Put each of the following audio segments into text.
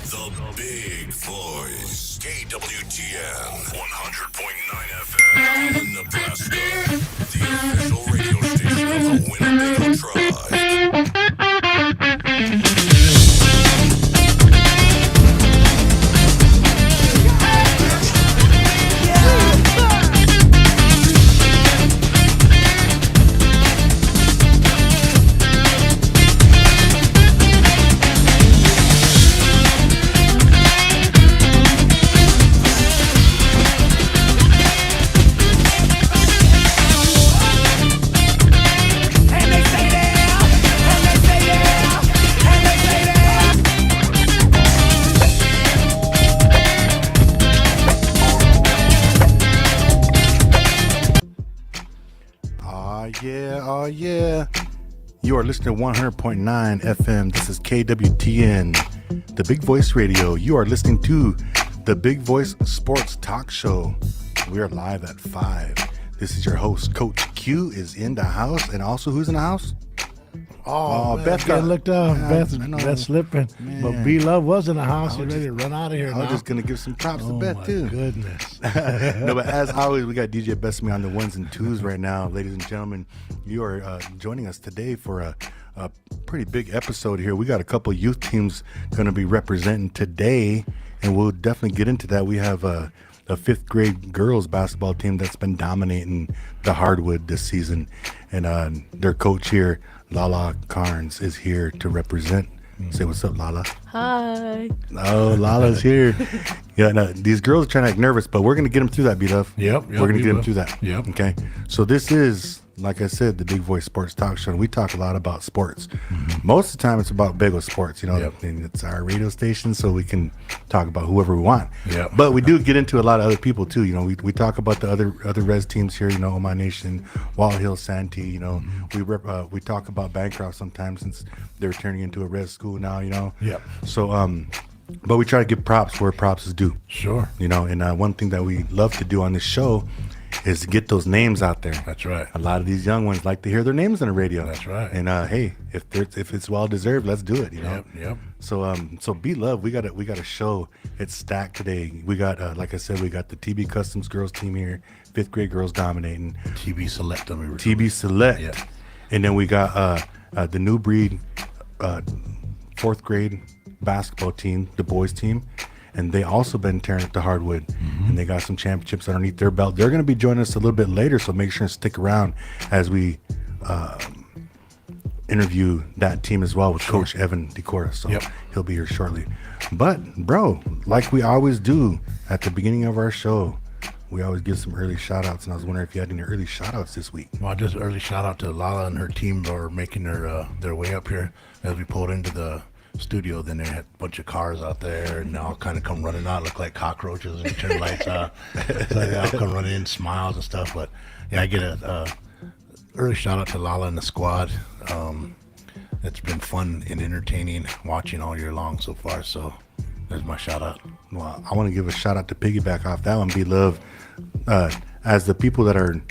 The Big Voice. KWTN 100.9 FM in Nebraska. The official radio station of the Winnebago tribe. Yeah. You are listening to 100.9 FM. This is KWTN, the Big Voice Radio. You are listening to the Big Voice Sports Talk Show. We are live at 5. This is your host, Coach Q, is in the house. And also, who's in the house? Beth got looked up. Beth slipping. Man. But B-Luv was in the house. He's ready to run out of here now. I was just going to give some props to Beth, too. Oh, my goodness. No, but as always, we got DJ Besame on the ones and twos right now. Ladies and gentlemen, you are joining us today for a pretty big episode here. We got a couple youth teams going to be representing today, and we'll definitely get into that. We have a fifth grade girls basketball team that's been dominating the hardwood this season, and their coach here, Lala Carnes, is here to represent. Say what's up, Lala. Hi. Oh, Lala's here. Yeah, no, these girls are trying to act nervous, but we're going to get them through that, B-Luv. Yep, we're going to get them through that. Yep. Okay. So this is, like I said, the Big Voice Sports Talk Show. And we talk a lot about sports. Mm-hmm. Most of the time, it's about Bagel sports. You know, yep. And it's our radio station, so we can talk about whoever we want. Yep. But we do get into a lot of other people too. You know, we talk about the other res teams here. You know, Omaha Nation, Wall Hill, Santee. You know, mm-hmm. We talk about Bancroft sometimes since they're turning into a res school now. You know. Yep. So but we try to give props where props is due. Sure. You know, and one thing that we love to do on this show is to get those names out there. That's right. A lot of these young ones like to hear their names on the radio. That's right. And hey, if it's well deserved, let's do it. You know. Yep. So B-Luv, we got a show. It's stacked today. We got like I said, we got the TB Customs girls team here, fifth grade girls dominating. TB Select. TB Select. Yeah. And then we got the new breed fourth grade basketball team, the boys team. And they also been tearing up the hardwood, and they got some championships underneath their belt. They're going to be joining us a little bit later, so make sure and stick around as we interview that team as well with Coach Evan DeCora. So he'll be here shortly. But, bro, like we always do at the beginning of our show, we always give some early shout-outs, and I was wondering if you had any early shout-outs this week. Well, just early shout-out to Lala and her team are making their way up here as we pulled into the studio. Then they had a bunch of cars out there, and they all kind of come running out, look like cockroaches, and you turn the lights out. So they all come running in, smiles and stuff. But yeah, I get a early shout out to Lala and the squad. It's been fun and entertaining watching all year long so far. So there's my shout out. Well, I want to give a shout out to piggyback off that one, B-Luv. As the people that are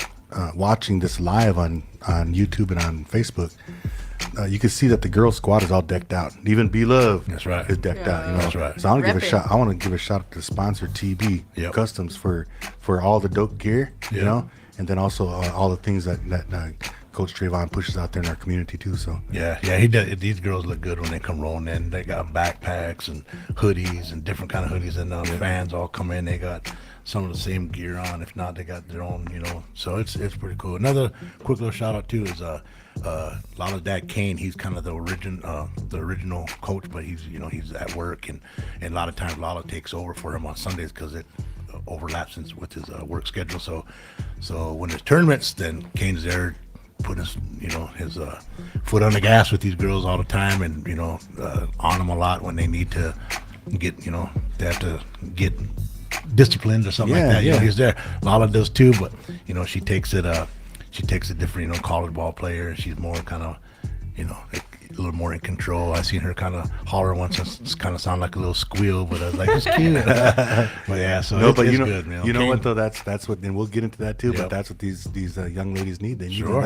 watching this live on YouTube and on Facebook, you can see that the girls' squad is all decked out. Even B-Luv is decked out. You know? That's right. So I want to give a shout out to sponsor TB Customs for all the dope gear, you know, and then also all the things that Coach Trayvon pushes out there in our community too. So he does. These girls look good when they come rolling in. They got backpacks and hoodies and different kind of hoodies, and fans all come in. They got some of the same gear on. If not, they got their own. You know, so it's pretty cool. Another quick little shout out too is Lala's dad Kane. He's kind of the original coach, but he's at work, and a lot of times Lala takes over for him on Sundays because it overlaps with his work schedule. So when there's tournaments, then Kane's there putting his foot on the gas with these girls all the time, and on them a lot when they need to get they have to get disciplined or something like that. He's there. Lala does too, but she takes it different. College ball player. She's more kind of a little more in control. I seen her kind of holler once. It's kind of sound like a little squeal, but I was like, it's cute. But yeah, so No, it's, but it's you know, good, man. you know Kane- what though? That's what, and we'll get into that too. But Yep. that's what these young ladies need. They need Sure.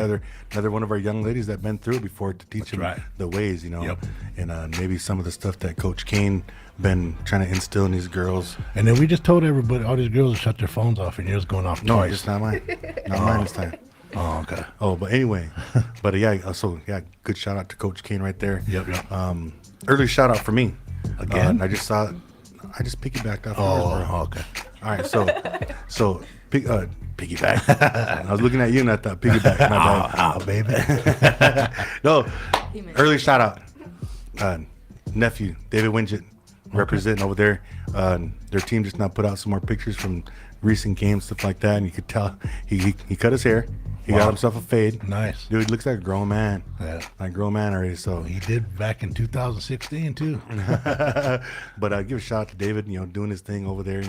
another one of our young ladies that been through it before to teach them right. the ways, you know, Yep. and maybe some of the stuff that Coach Kane been trying to instill in these girls. And then we just told everybody, all these girls, to shut their phones off, and yours going off No, twice. just not mine. Not mine this time. Oh, okay. Oh, but anyway, but yeah, so yeah, good shout out to Coach Kane right there. Yep. Early shout out for me. Again? I just piggybacked off. yours, bro. Oh, okay. All right, so piggyback. I was looking at you and I thought piggyback. My bad. Baby. No, early shout out. Nephew David Winget representing over there. Their team just now put out some more pictures from recent games, stuff like that, and you could tell he cut his hair. He got Wow. himself a fade. Nice. Dude, looks like a grown man. Yeah. Like a grown man already. So He did back in 2016 too. but give a shout out to David, doing his thing over there,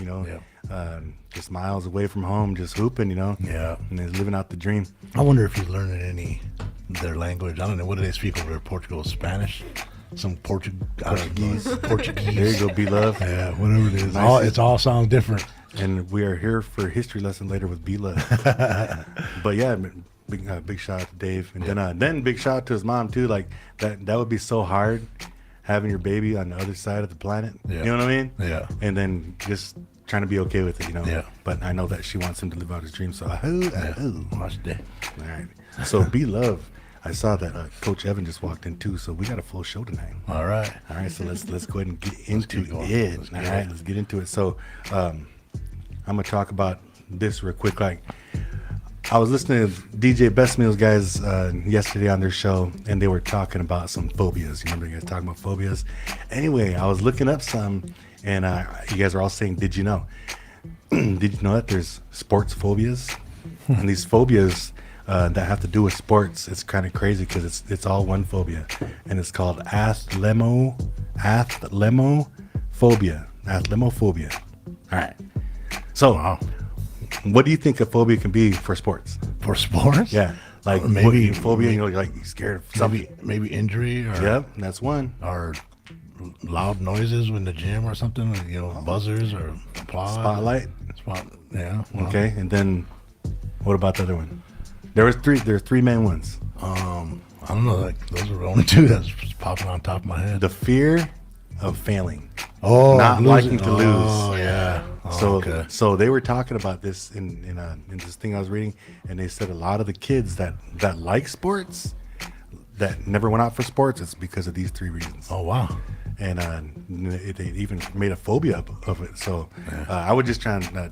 just miles away from home, just hooping, Yeah. and he's living out the dream. I wonder if he's learning any their language. I don't know. What do they speak over there? Portugal, Spanish, some Portuguese. Portuguese. There you go, B-Luv. Yeah, whatever it is. Nice. It all sounds different. And we are here for a history lesson later with B-Luv. But yeah, big shout out to Dave, and then big shout out to his mom too. Like that would be so hard having your baby on the other side of the planet. Yeah. You know what I mean? Yeah. And then just trying to be okay with it, Yeah. But I know that she wants him to live out his dream. So Watch that. all right. So B-Luv. I saw that Coach Evan just walked in too, so we got a full show tonight. All right. All right, so let's go ahead and get into keep going. it. Let's All get right, going. let's get into it. So, I'm gonna talk about this real quick. Like, I was listening to DJ Best Meals guys yesterday on their show, and they were talking about some phobias. You remember you guys talking about phobias? Anyway, I was looking up some, and you guys are all saying, "Did you know? Did you know that there's sports phobias?" And these phobias that have to do with sports, it's kind of crazy because it's all one phobia, and it's called athlemophobia. All right. So, Wow. what do you think a phobia can be for sports? For sports? Yeah, like Maybe- phobia. You're like scared of something. Maybe injury or Yep, that's one. or loud noises in the gym or something. Buzzers or applause. Spotlight. Yeah. well, Okay, and then what about the other one? There's three main ones. I don't know. Like those are the only two that's popping on top of my head. The fear of failing. Oh, not liking to lose. Oh, yeah. Oh, okay. So they were talking about this in this thing I was reading, and they said a lot of the kids that like sports that never went out for sports, it's because of these three reasons. Oh, wow. And they even made a phobia of it. So I would just try and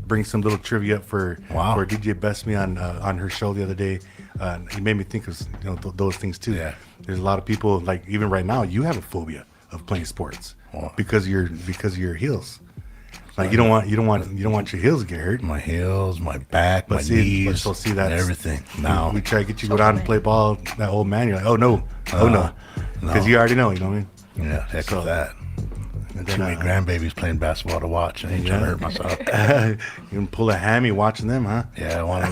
bring some little trivia up for DJ Best Me on her show the other day. He made me think of those things too. Yeah. There's a lot of people, like even right now, you have a phobia of playing sports because of your heels. Like you don't want your heels to get hurt. My heels, my back, my See knees, that everything. Now, we try to get you to go down and play ball. That old man, you're like, oh no, because you already know. You know what I mean? yeah, heck So- of that. And Too many grandbabies playing basketball to watch. I ain't trying to hurt myself. you can pull a hammy watching them, huh? Yeah, I want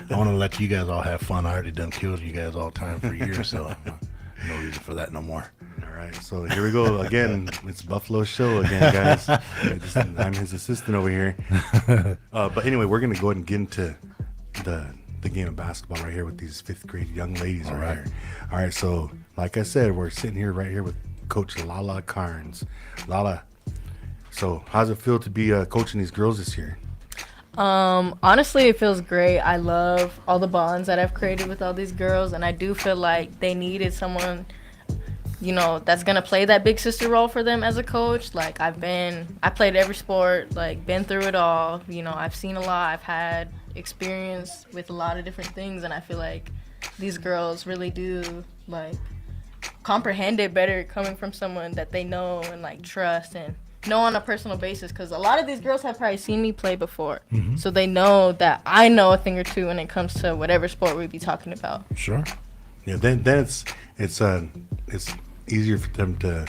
to let you guys all have fun. I already done killed you guys all the time for years, so no reason for that no more. All right, so here we go again. It's Buffalo's show again, guys. I'm his assistant over here. But anyway, we're gonna go ahead and get into the game of basketball right here with these fifth grade young ladies right here. All right, so like I said, we're sitting here right here with Coach Lala Carnes. Lala, so how's it feel to be coaching these girls this year? Honestly, it feels great. I love all the bonds that I've created with all these girls, and I do feel like they needed someone, that's gonna play that big sister role for them as a coach. Like I played every sport, like been through it all. I've seen a lot. I've had experience with a lot of different things, and I feel like these girls really do like comprehend it better coming from someone that they know and like trust and know on a personal basis, because a lot of these girls have probably seen me play before, so they know that I know a thing or two when it comes to whatever sport we'd be talking about. Sure. Yeah, then it's easier for them to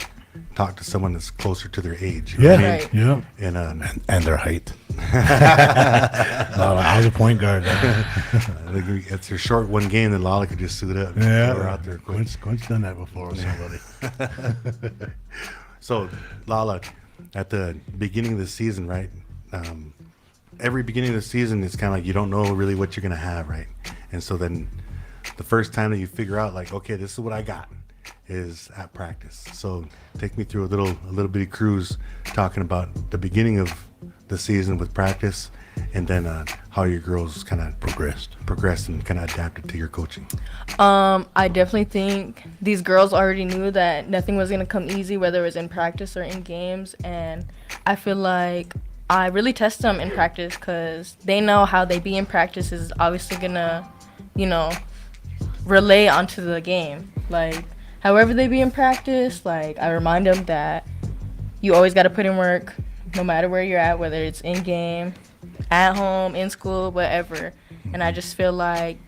talk to someone that's closer to their age. You know what I mean? Right. Yeah. And And their height. I was a point guard. It's your short one game that Lala could just suit up. Yeah, We're out there quick. Quint's done that before with somebody. So, Lala, at the beginning of the season, right? Every beginning of the season, it's kind of like you don't know really what you're going to have, right? And so then the first time that you figure out, like, okay, this is what I got, is at practice. So take me through a little bitty cruise talking about the beginning of the season with practice, and then how your girls kind of progressed and kind of adapted to your coaching. I definitely think these girls already knew that nothing was going to come easy, whether it was in practice or in games. And I feel like I really test them in practice because they know how they be in practice is obviously going to, relay onto the game. Like, however they be in practice, like, I remind them that you always got to put in work no matter where you're at, whether it's in game, at home, in school, whatever. And I just feel like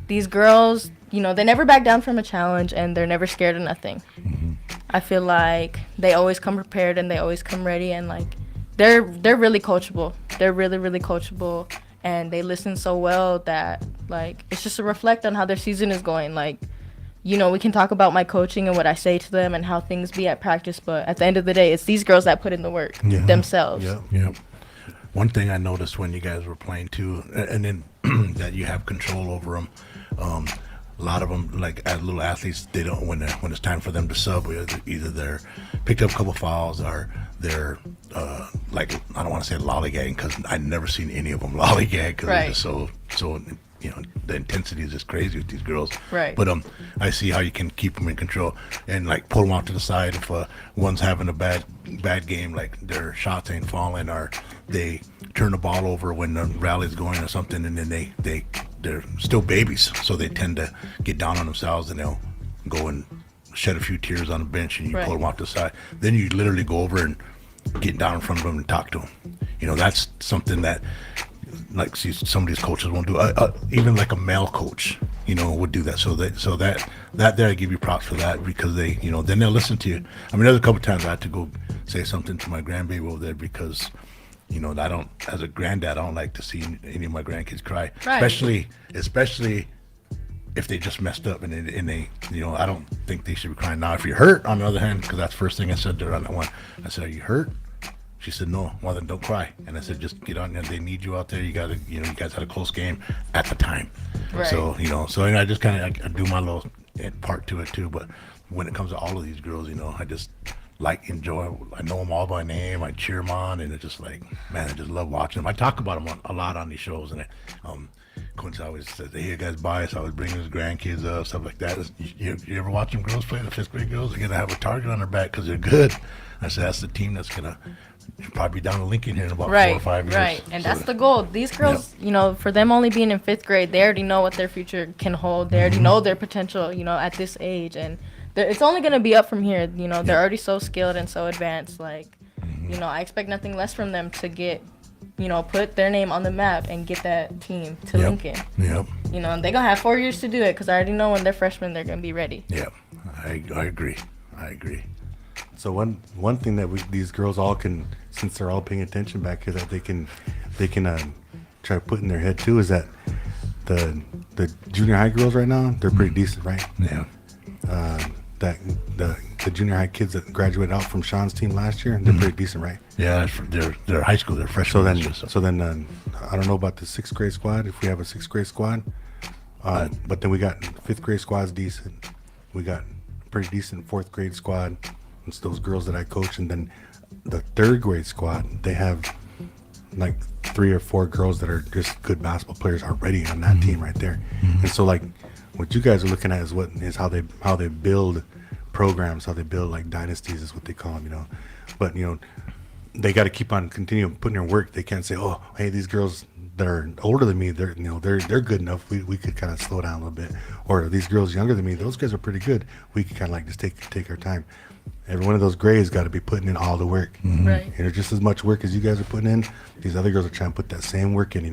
these girls, they never back down from a challenge and they're never scared of nothing. I feel like they always come prepared and they always come ready, and like they're really coachable. They're really, really coachable, and they listen so well that like it's just a reflect on how their season is going. Like, we can talk about my coaching and what I say to them and how things be at practice, but at the end of the day, it's these girls that put in the work themselves. Yeah. One thing I noticed when you guys were playing too, and then that you have control over them. A lot of them, like as little athletes, they don't when it's time for them to sub. Either they're picked up a couple fouls or they're like, I don't want to say lollygagging because I've never seen any of them lollygag because they're just so the intensity is just crazy with these girls. Right. But I see how you can keep them in control and like pull them off to the side if one's having a bad game, like their shots ain't falling, or they turn the ball over when the rally's going or something, and then they're still babies, so they tend to get down on themselves and they'll go and shed a few tears on the bench, and you pull them off to the side. Then you literally go over and get down in front of them and talk to them. That's something that, like, see, some of these coaches won't do. Even like a male coach, would do that. So that there, I give you props for that, because they, then they'll listen to you. I mean, there's a couple times I had to go say something to my grandbaby over there because, I don't, as a granddad, I don't like to see any of my grandkids cry, especially if they just messed up and they, I don't think they should be crying. Now, if you're hurt, on the other hand, because that's the first thing I said to her on that one, I said, "Are you hurt?" She said, "No." "Well, then don't cry." And I said, "Just get on there. They need you out there. You got to, you guys had a close game at the time." Right. So, I just kind of I do my little part to it too. But when it comes to all of these girls, I just enjoy. I know them all by name. I cheer them on, and it's just like, man, I just love watching them. I talk about them a lot on these shows, and Quincy always says, "Hey, you guys biased." I always bring his grandkids up, stuff like that. You ever watch them girls play, the fifth grade girls? They're gonna have a target on their back because they're good. I said, that's the team that's gonna probably be down to Lincoln here in about 4 or 5 years. Right, and that's the goal. These girls, for them only being in fifth grade, they already know what their future can hold. They already know their potential, at this age, and it's only gonna be up from here. They're already so skilled and so advanced. Like, I expect nothing less from them to get, put their name on the map and get that team to Lincoln. Yep. And they're gonna have 4 years to do it because I already know when they're freshmen they're gonna be ready. Yeah, I agree. So one thing that these girls all can, since they're all paying attention back here, that they can try to put in their head too, is that the junior high girls right now, they're pretty decent, right? Yeah. That the junior high kids that graduated out from Sean's team last year, they're pretty decent, right? Yeah, they're high school, they're freshmen. So then I don't know about the sixth grade squad, if we have a sixth grade squad, but then we got fifth grade squad's decent. We got pretty decent fourth grade squad. It's those girls that I coach, and then the third grade squad, they have like 3 or 4 girls that are just good basketball players already on that team right there. And so like what you guys are looking at is how they build programs, how they build like dynasties is what they call them, But they got to keep on continuing putting their work. They can't say, "Oh, hey, these girls that are older than me, they're good enough. We could kind of slow down a little bit." Or these girls younger than me, those guys are pretty good. We could kind of like just take our time. Every one of those grades got to be putting in all the work. Right. Just as much work as you guys are putting in, these other girls are trying to put that same work in,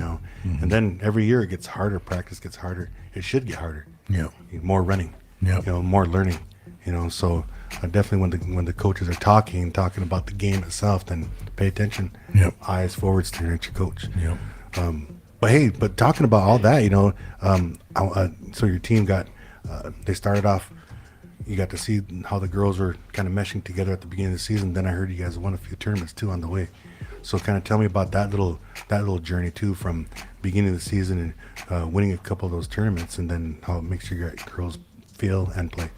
And then every year it gets harder. Practice gets harder. It should get harder. Yeah. More running. Yeah. More learning. So definitely when the coaches are talking about the game itself, then pay attention. Yep. Eyes forward, staring at your coach. Yep. But hey, talking about all that, so your team got, they started off, you got to see how the girls were kind of meshing together at the beginning of the season. Then I heard you guys won a few tournaments too on the way. So kind of tell me about that little journey too, from beginning of the season and winning a couple of those tournaments, and then how it makes your girls feel and play.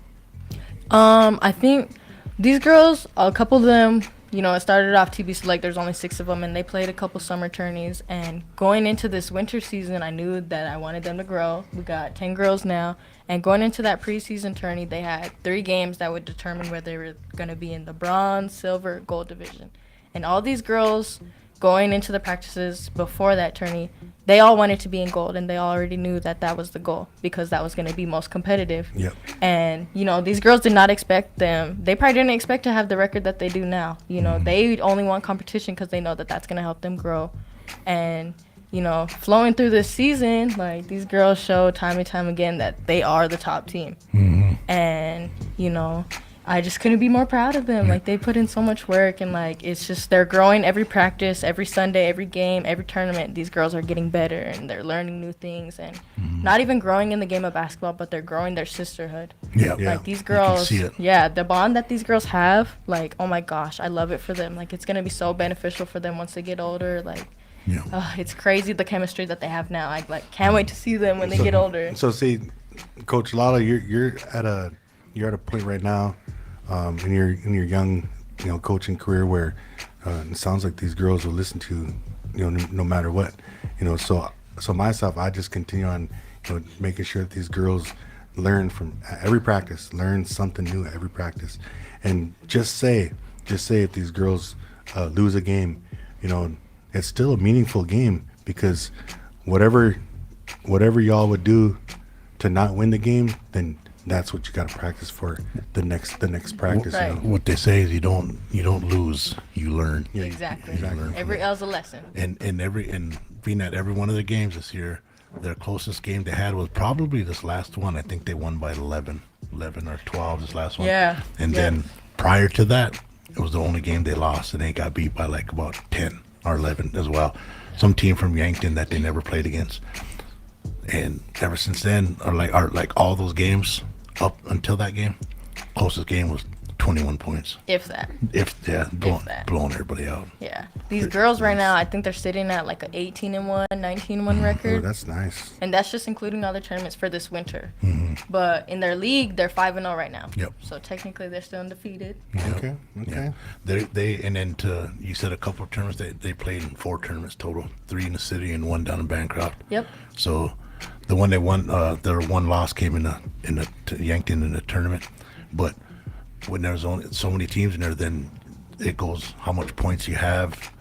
I think these girls, a couple of them, it started off TB Select. There's only 6 of them, and they played a couple summer tourneys. And going into this winter season, I knew that I wanted them to grow. We got 10 girls now. And going into that preseason tourney, they had 3 games that would determine whether they were going to be in the bronze, silver, gold division. And all these girls going into the practices before that tourney, they all wanted to be in gold, and they already knew that that was the goal because that was going to be most competitive. Yep. And, these girls did not expect them. They probably didn't expect to have the record that they do now. They only want competition because they know that that's going to help them grow. And, flowing through this season, like, these girls show time and time again that they are the top team. Mm-hmm. And, I just couldn't be more proud of them. Like, they put in so much work, and, like, it's just they're growing every practice, every Sunday, every game, every tournament. These girls are getting better, and they're learning new things, and not even growing in the game of basketball, but they're growing their sisterhood. Yeah. Like, these girls, see it. yeah, the bond that these girls have, like, oh my gosh, I love it for them. Like, it's going to be so beneficial for them once they get older. Like, it's crazy the chemistry that they have now. I, can't wait to see them when they get older. So see, Coach Lala, you're at a point right now, in your young, coaching career where it sounds like these girls will listen to, no matter what, So myself, I just continue on, making sure that these girls learn from every practice, learn something new at every practice, and just say if these girls lose a game, it's still a meaningful game, because whatever y'all would do to not win the game, then that's what you got to practice for the next practice. Right. What they say is you don't lose, you learn. Yeah, Exactly. exactly. Every L's a lesson. And being at every one of the games this year, their closest game they had was probably this last one. I think they won by 11 or 12 this last one. Yeah. And then prior to that, it was the only game they lost, and they got beat by like about 10 or 11 as well. Some team from Yankton that they never played against. And ever since then, are like all those games up until that game, closest game was 21 points. If that. Blowing everybody out. Yeah. These girls right now, I think they're sitting at like a 18-1, 19-1 record. Oh, that's nice. And that's just including all the tournaments for this winter. Mm-hmm. But in their league, they're 5-0 right now. Yep. So technically, they're still undefeated. Okay. Yeah. And then you said a couple of tournaments, they played in 4 tournaments total, 3 in the city and 1 down in Bancroft. Yep. So the one they won, their one loss came in the Yankton in the tournament. But when there's only so many teams in there, then it goes how much points you have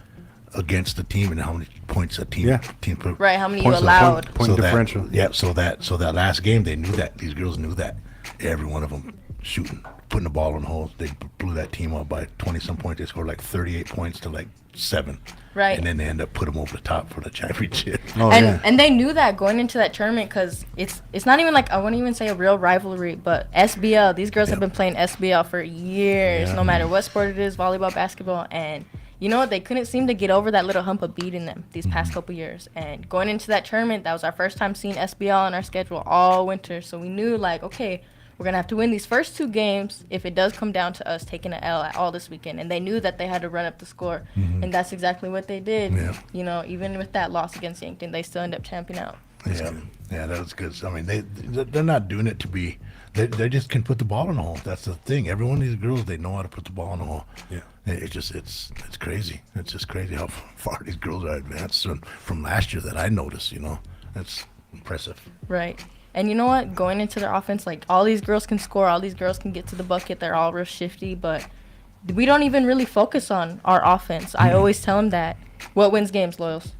against the team and how many points a team put. Right, how many Points- you allowed. point differential. So that last game, they knew that. These girls knew that. Every one of them shooting, putting the ball in holes. They blew that team up by 20-some points. They scored like 38 points to like 7. Right. And then they end up putting them over the top for the championship. Oh, And they knew that going into that tournament, because it's not even like, I wouldn't even say a real rivalry, but SBL, these girls have been playing SBL for years, no matter what sport it is, volleyball, basketball, and you know what, they couldn't seem to get over that little hump of beating them these past couple years. And going into that tournament, that was our first time seeing SBL on our schedule all winter, so we knew, like, okay, we're going to have to win these first 2 games if it does come down to us taking an L at all this weekend. And they knew that they had to run up the score. And that's exactly what they did. Yeah. Even with that loss against Yankton, they still end up champing out. Yeah, that was good. I mean, they're not doing it to be. They just can put the ball in the hole. That's the thing. Every one of these girls, they know how to put the ball in the hole. Yeah. It's crazy. It's just crazy how far these girls are advanced from last year that I noticed. That's impressive. Right. And you know what? Going into their offense, like, all these girls can score. All these girls can get to the bucket. They're all real shifty. But we don't even really focus on our offense. I always tell them that. What wins games, Loyals?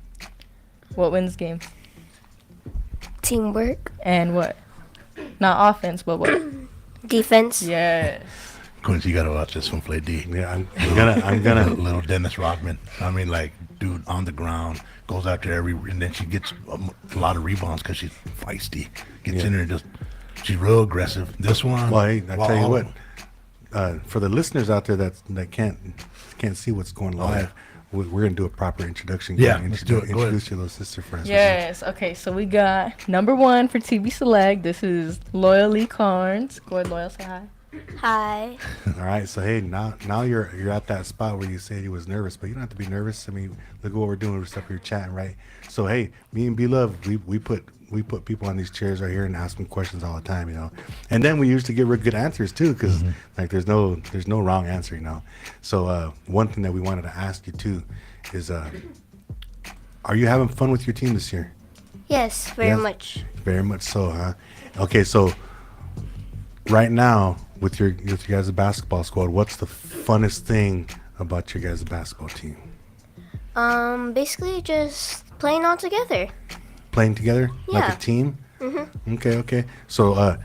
What wins games? Teamwork. And what? Not offense, but what? Defense. Yes. Quincy, you gotta watch this one play D. Yeah, I'm gonna. Little Dennis Rodman. I mean, like, dude on the ground, goes after and then she gets a lot of rebounds because she's feisty. Gets in there and she's real aggressive. This one. Well, hey, I tell you what, for the listeners out there that can't see what's going live, we're gonna do a proper introduction. Yeah, let's do it. Go ahead. Introduce your little sister for us. Yes. Okay. So we got number 1 for TB Select. This is Loyal Lee Carnes. Go ahead, Loyal. Say hi. Hi. All right, so hey, now you're at that spot where you said you was nervous, but you don't have to be nervous. I mean, look at what we're doing. We're just up here chatting, right? So hey, me and B-Luv, we put people on these chairs right here and ask them questions all the time, you know. And then we usually get real good answers too, because like there's no wrong answer, you know. So one thing that we wanted to ask you too is, are you having fun with your team this year? Yes, very Yes? much. Very much so, huh? Okay, so right now with your guys' basketball squad, what's the funnest thing about your guys' basketball team? Basically just playing all together. Playing together like Yeah. a team? Mm-hmm. Okay. So,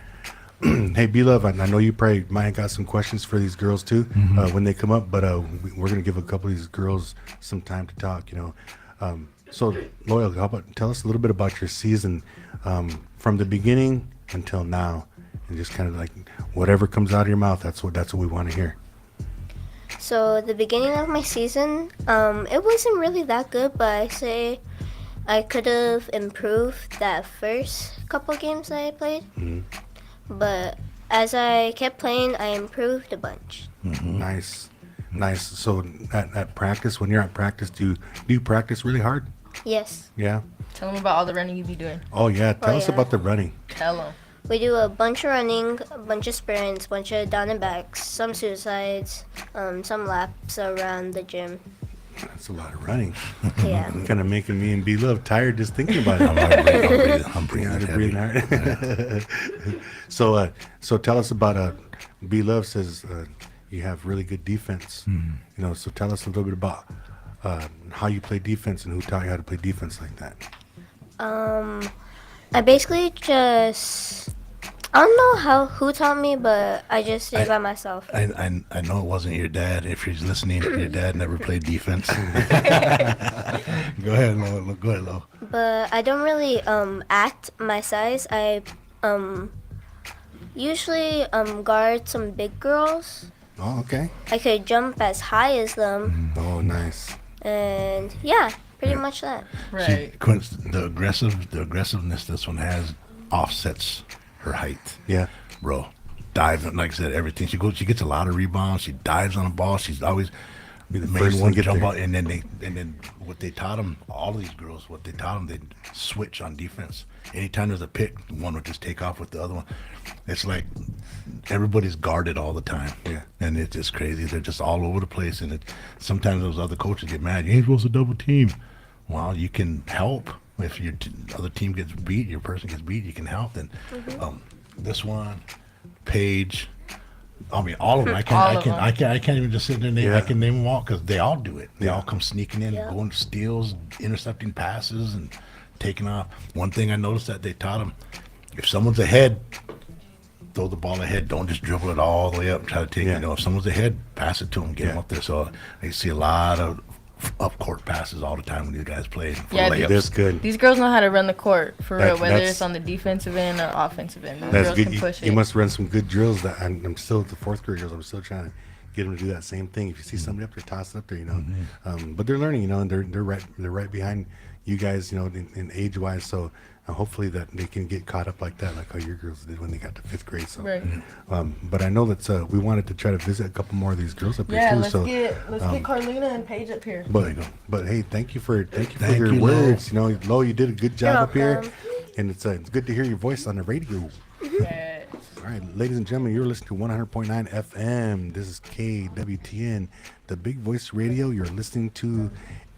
hey, B-Luv, I know you probably might have got some questions for these girls too when they come up, but we're going to give a couple of these girls some time to talk, you know. So, Loyal, how about tell us a little bit about your season from the beginning until now, and just kind of like whatever comes out of your mouth, that's what we want to hear. So the beginning of my season, it wasn't really that good, but I say I could have improved that first couple games that I played. But as I kept playing, I improved a bunch. Nice. So at practice, when you're at practice, do you practice really hard? Yes. Yeah. Tell them about all the running you be doing. Oh yeah. Tell us yeah. about the running. Tell them. We do a bunch of running, a bunch of sprints, bunch of down and backs, some suicides, some laps around the gym. That's a lot of running. Yeah. Kind of making me and B-Luv tired just thinking about it. I'm breathing Yeah, heavy. breathing hard. So tell us about B-Luv says you have really good defense. You know, so tell us a little bit about how you play defense and who taught you how to play defense like that. I basically just, I don't know who taught me, but I just did it by myself. I know it wasn't your dad. If he's listening, your dad never played defense. Go ahead, Lo. But I don't really act my size. I usually guard some big girls. Oh, okay. I could jump as high as them, Oh, nice. and yeah, pretty much that. Right. The aggressiveness this one has offsets her height. Yeah. Bro, dives, like I said, everything. She gets a lot of rebounds. She dives on the ball. She's always Be the the first main to one get jump there. out. And then what they taught them, all of these girls, what they taught them, they switch on defense. Anytime there's a pick, one would just take off with the other one. It's like everybody's guarded all the time. Yeah. And it's just crazy. They're just all over the place. And sometimes those other coaches get mad. You ain't supposed to double team. Well, you can help. If your other team gets beat, your person gets beat, you can help. And this one, Paige, I mean, all of them. I can't even just sit there and name. Yeah. I can name them all because they all do it. They Yeah. all come sneaking in, Yeah. going to steals, intercepting passes, and taking off. One thing I noticed that they taught them: if someone's ahead, throw the ball ahead. Don't just dribble it all the way up. Try to take. Yeah. You know, if someone's ahead, pass it to them. Get them Yeah. up there. So they see a lot of up court passes all the time when you guys play. For Yeah, layups. That's good. These girls know how to run the court for That- real, whether that's- it's on the defensive end or offensive end. These That's girls good. can push You it. must run some good drills. That I'm still the fourth grade girls. I'm still trying to get them to do that same thing. If you see somebody up there, toss it up there. You know, but they're learning. You know, and they're right behind you guys. You know, in age wise. So hopefully that they can get caught up like that, like how your girls did when they got to fifth grade. So, Right. But I know that we wanted to try to visit a couple more of these girls up Yeah, here too. let's So, get Carlina and Paige up here. but hey, thank you for Thank your you, Lo. words. You know, Lo, you did a good job You're up here, welcome. and it's good to hear your voice on the radio. Yeah. All right, ladies and gentlemen, you're listening to 100.9 FM. This is KWTN, the Big Voice Radio. You're listening to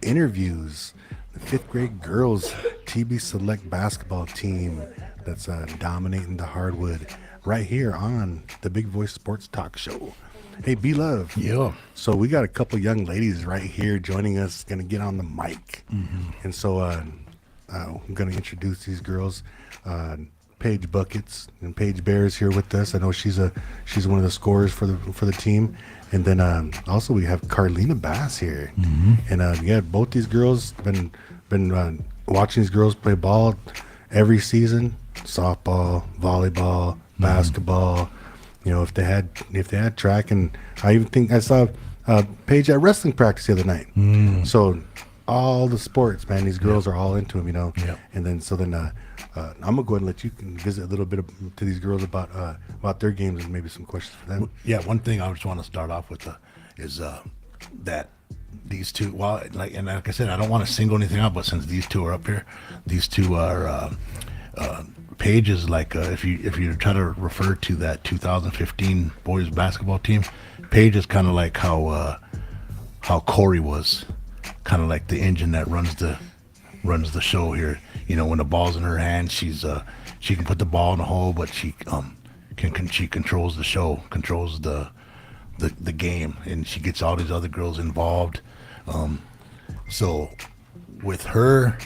interviews. The fifth grade girls TB Select basketball team that's dominating the hardwood right here on the Big Voice Sports Talk Show. Hey, B-Luv. Yeah. So we got a couple young ladies right here joining us, going to get on the mic. And so I'm going to introduce these girls. Paige Buckets and Paige Bears here with us. I know she's one of the scorers for the team. And then also we have Carlina Bass here. And yeah, both these girls been watching these girls play ball every season. Softball, volleyball, basketball. You know, if they had track, and I even think I saw Paige at wrestling practice the other night. So all the sports, man, these girls are all into them, you know. Yeah. And then I'm gonna go ahead and let you visit a little bit to these girls about their games and maybe some questions for them. Yeah, one thing I just want to start off with is that these two, and like I said, I don't want to single anything out, but since these two are up here, these two are Pages. Like if you try to refer to that 2015 boys basketball team, Paige is kind of like how Corey was, kind of like the engine that runs the show here. You know, when the ball's in her hand, she can put the ball in the hole, but she controls the show, controls the game, and she gets all these other girls involved. So with her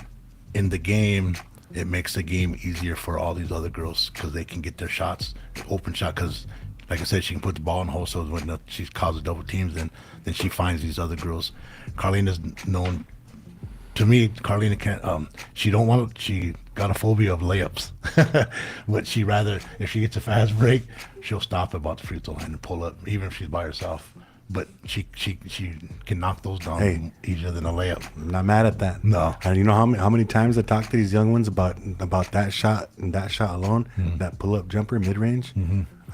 in the game, it makes the game easier for all these other girls because they can get their shots, open shot. Because, like I said, she can put the ball in the hole. So when she causes double teams, then she finds these other girls. Carlina's known. To me, Carlina can't. She got a phobia of layups, but she rather, if she gets a fast break, she'll stop about the free throw line and pull up, even if she's by herself. But she can knock those down easier than a layup. I'm not mad at that. No. And you know how many times I talk to these young ones about that shot and that shot alone, that pull up jumper mid range.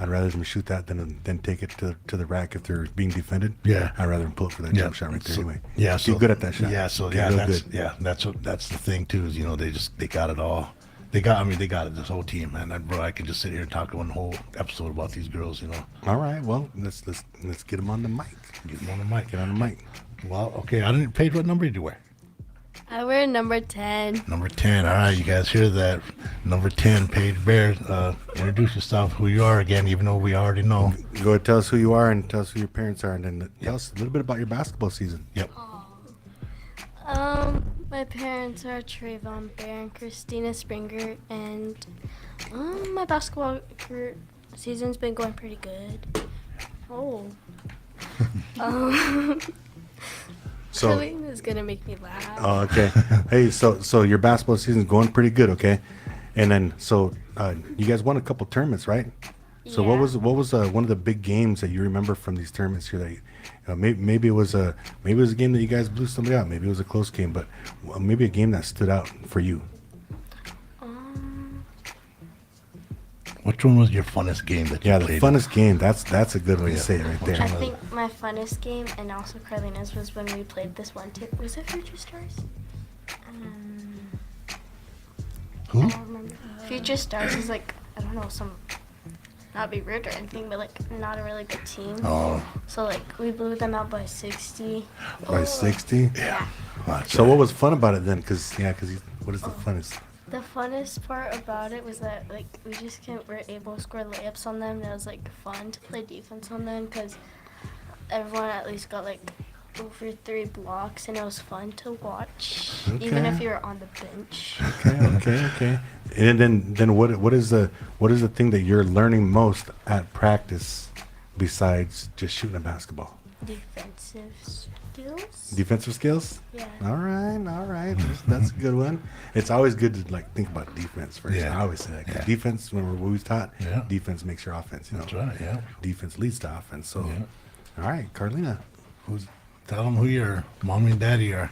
I'd rather them shoot that than take it to the rack if they're being defended. Yeah. I'd rather them pull up for that jump shot right there anyway. Yeah, Get good at that shot. Yeah, so Get yeah, real that's the thing too. Is, you know, they got it all. They got it. This whole team, man. I could just sit here and talk one whole episode about these girls. You know. All right. Well, let's get them on the mic. Get them on the mic. Get on the mic. Well, okay. I didn't. Paige, what number did you wear? I wear number 10. Number 10. All right, you guys hear that? Number 10, Paige Bear. Introduce yourself, who you are again, even though we already know. Go ahead, tell us who you are and tell us who your parents are, and then tell us a little bit about your basketball season. Yep. My parents are Trayvon Bear and Christina Springer, and my basketball season's been going pretty good. Oh. So, Khalid is gonna make me laugh. oh, okay. Hey, so your basketball season's going pretty good, okay? And then you guys won a couple tournaments, right? So Yeah. what was one of the big games that you remember from these tournaments here? That maybe it was a game that you guys blew somebody out. Maybe it was a close game, but maybe a game that stood out for you. Which one was your funnest game that you Yeah, the played? funnest game. That's a good way to say it right I there. think my funnest game, and also Carlina's, was when we played this one too. Was it Future Stars? Who? I don't remember. Future Stars is like, I don't know, not be rude or anything, but like not a really good team. Oh, So like we blew them out by 60. By 60. Yeah. So what was fun about it then? Because what is the funnest? The funnest part about it was that like were able to score layups on them. And it was like fun to play defense on them because everyone at least got like over 3 blocks, and it was fun to watch, even if you were on the bench. Okay. And then what is the thing that you're learning most at practice besides just shooting a basketball? Defensive skills. Defensive skills? Yeah. All right. That's a good one. It's always good to like think about defense first. Yeah. I always say that. 'Cause Yeah. defense, when we was taught, Yeah. defense makes your offense. You know, that's right. Yeah. defense leads to offense. So, Yeah. all right, Carlina. Tell them who your mommy and daddy are.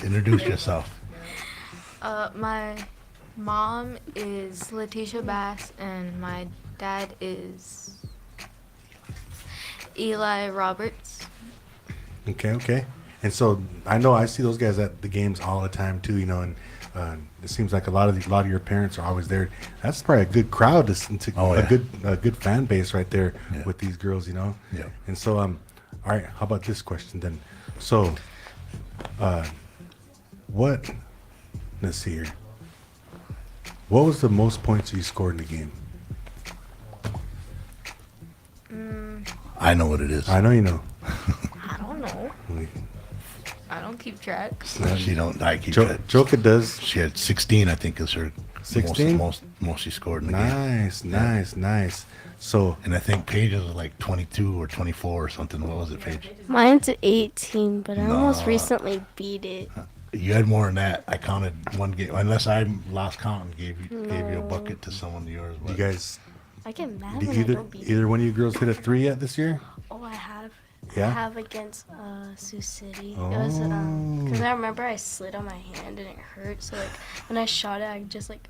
Introduce yourself. My mom is Letitia Bass, and my dad is Eli Roberts. Okay. And so I see those guys at the games all the time too, you know, and it seems like a lot of your parents are always there. That's probably a good crowd to Oh, yeah. a good fan base right there Yeah. with these girls, you know. Yeah. And so all right, how about this question then? So let's see here. What was the most points you scored in the game? I know what it is. I know you know. I don't know. I don't keep track. She don't. I keep Jo- that. Joka does. She had 16, I think, is her 16? most she scored in the game. Nice. So And I think Paige's was like 22 or 24 or something. What was it, Paige? Mine's 18, but I almost No. recently beat it. You had more than that. I counted one game, unless I lost count and gave you a bucket to someone of yours. you But guys I get mad Did when I don't beat either one of you girls hit a 3 yet this year? Oh, I have. Yeah? I have against Sioux City. It was because I remember I slid on my hand and it hurt. So like when I shot it, I just like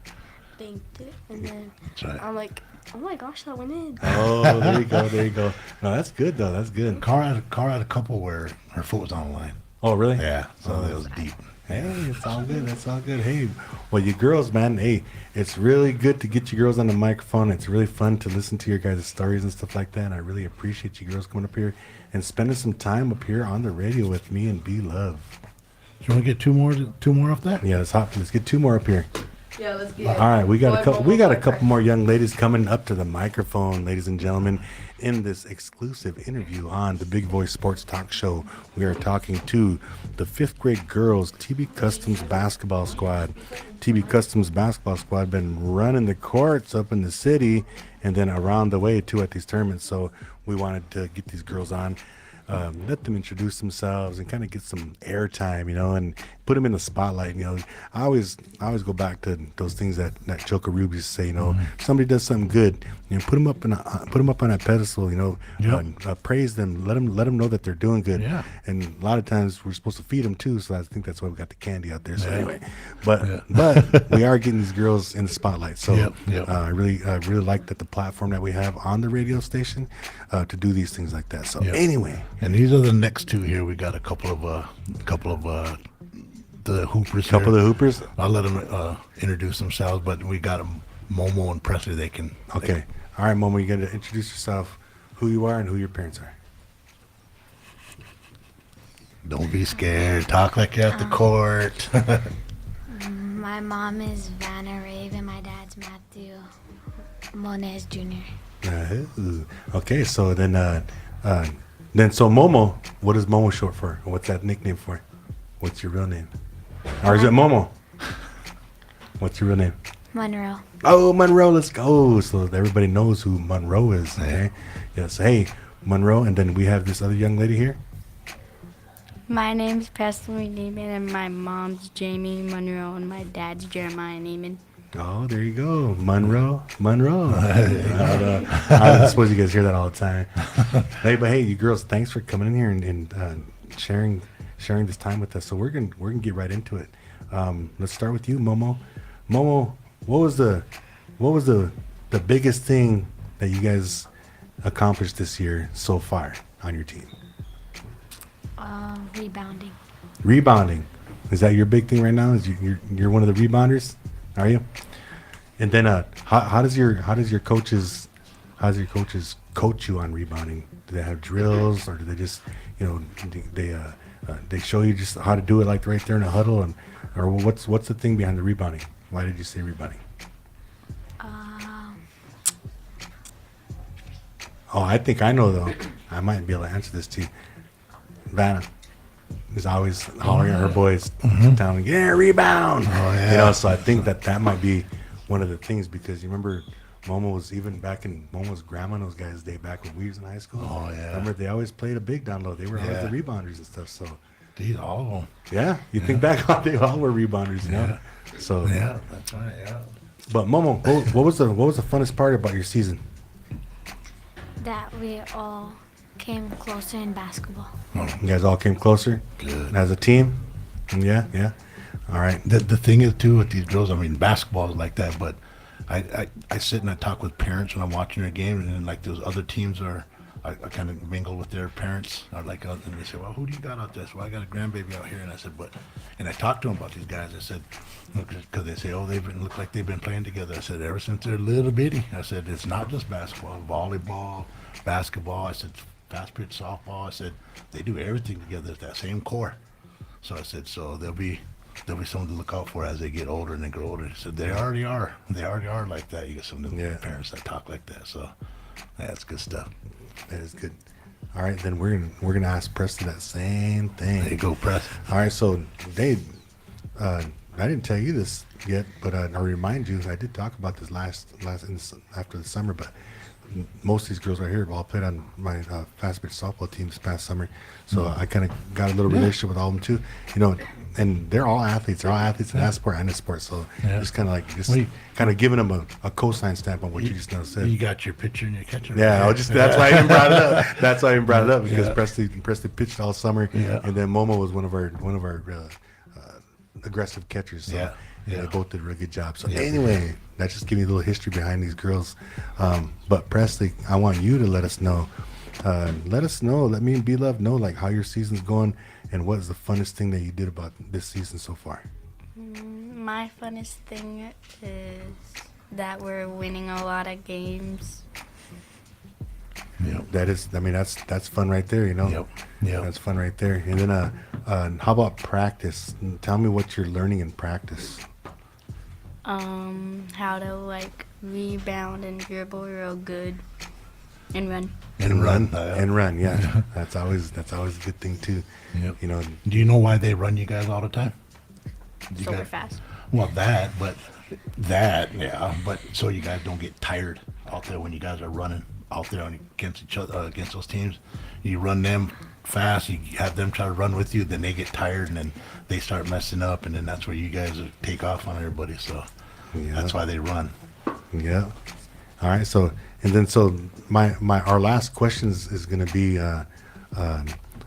banked it, and then That's right. I'm like, oh my gosh, that went in. Oh, there you go, there you go. No, that's good though. That's good. Car had a couple where her foot was on the line. Oh, really? Yeah, so it was deep. Hey, it's all good. That's all good. Hey, well, you girls, man. Hey, it's really good to get you girls on the microphone. It's really fun to listen to your guys' stories and stuff like that. And I really appreciate you girls coming up here and spending some time up here on the radio with me and B-Luv. You want to get two more off that? Yeah, let's get 2 more up here. Yeah, let's get All right, we got a couple. Momo, We got a boy, couple more young ladies coming up to the microphone, ladies and gentlemen, in this exclusive interview on the Big Voice Sports Talk Show. We are talking to the 5th grade girls TB Customs basketball squad. TB Customs basketball squad been running the courts up in the city and then around the way too at these tournaments. So we wanted to get these girls on. Let them introduce themselves and kind of get some airtime, and put them in the spotlight. I always go back to those things that Choka Ruby used to say. Somebody does something good, put them up on that pedestal. Praise them, let them know that they're doing good. Yeah. And a lot of times we're supposed to feed them too. So I think that's why we got the candy out there. So Yeah. anyway, but we are getting these girls in the spotlight. So Yep. I really like that the platform that we have on the radio station to do these things like that. So Yep. anyway. And these are the next 2 here. We got a couple of the hoopers. Couple here. of the hoopers. I'll let them introduce themselves, but we got them, Momo and Presley. They can. Okay. All right, Momo, you got to introduce yourself, who you are, and who your parents are. Don't be scared. Talk like you're at the court. My mom is Vanna Rave and my dad's Matthew Moniz Jr. Okay, so then so Momo, what is Momo short for? Or what's that nickname for? What's your real name? Or is it Momo? What's your real name? Monroe. Oh, Monroe, let's go. So everybody knows who Monroe is. Okay. Yes. Hey, Monroe, and then we have this other young lady here. My name's Presley Neiman, and my mom's Jamie Monroe, and my dad's Jeremiah Neiman. Oh, there you go, Monroe. I suppose you guys hear that all the time. Hey, you girls, thanks for coming in here and sharing this time with us. So we're gonna get right into it. Let's start with you, Momo. Momo, what was the biggest thing that you guys accomplished this year so far on your team? Rebounding. Rebounding. Is that your big thing right now? Is you're one of the rebounders? Are you? And then how does your coaches coach you on rebounding? Do they have drills, or do they just they show you just how to do it like right there in a huddle, or what's the thing behind the rebounding? Why did you say rebounding? Oh, I think I know though. I might be able to answer this to you. Vanna is always hollering at her boys, telling, "Yeah, rebound!" Oh, yeah. So I think that might be one of the things, because you remember Momo was even back in Momo's grandma and those guys' day back when we was in high school. Oh, yeah. Remember they always played a big down low. They were always Yeah. the rebounders and stuff. So These all of them. yeah, you think back on they all were rebounders, Yeah. So Yeah, that's right. Yeah. But Momo, what was the funnest part about your season? That we all came closer in basketball. You guys all came closer Good. as a team. Yeah. All right. The thing is too with these girls, I mean, basketball is like that, but I sit and I talk with parents when I'm watching their game, and then like those other teams I kind of mingle with their parents. And they say, well, who do you got out there? So I got a grandbaby out here, and I said, and I talked to them about these guys. I said, because they say, oh, look like they've been playing together. I said, ever since they're little bitty. I said, it's not just basketball, volleyball, basketball. I said, fast pitch softball. I said, they do everything together at that same core. So I said, so there'll be something to look out for as they get older and they grow older. I said, they already are like that. You get some new parents that talk like that. So that's good stuff. That is good. All right, then we're gonna ask Preston that same thing. There you go, Press. All right, so Dave, I didn't tell you this yet, but I'll remind you. I did talk about this after the summer, but most of these girls right here all played on my fast pitch softball team this past summer, so I kind of got a little relationship with all of them too. and they're all athletes. They're all athletes in that sport and this sport. So Yeah. just kind of like Well, kind of giving them a cosign stamp on what you just now said. You got your pitcher and your catcher. Yeah, right that's there. why I even brought it up. That's why I even brought it up because Yeah. Presley pitched all summer, Yeah. and then Momo was one of our aggressive catchers. So Yeah, yeah. they both did a really good job. So Yeah. anyway, that's just giving you a little history behind these girls. But Presley, I want you to let us know. Let me and B-Luv know like how your season's going and what is the funnest thing that you did about this season so far. My funnest thing is that we're winning a lot of games. Yep. That's fun right there, you know. Yep. Yep. That's fun right there. And then how about practice? Tell me what you're learning in practice. How to like rebound and dribble real good and run. And run. Yeah. And run, yeah. That's always a good thing too. Yep. You know, Do you know why they run you guys all the time? You So we're guys- fast. Well, yeah. But so you guys don't get tired out there when you guys are running out there against each other, against those teams. You run them fast, you have them try to run with you, then they get tired and then they start messing up, and then that's where you guys take off on everybody. So that's why they run. yeah. All right. So our last question is going to be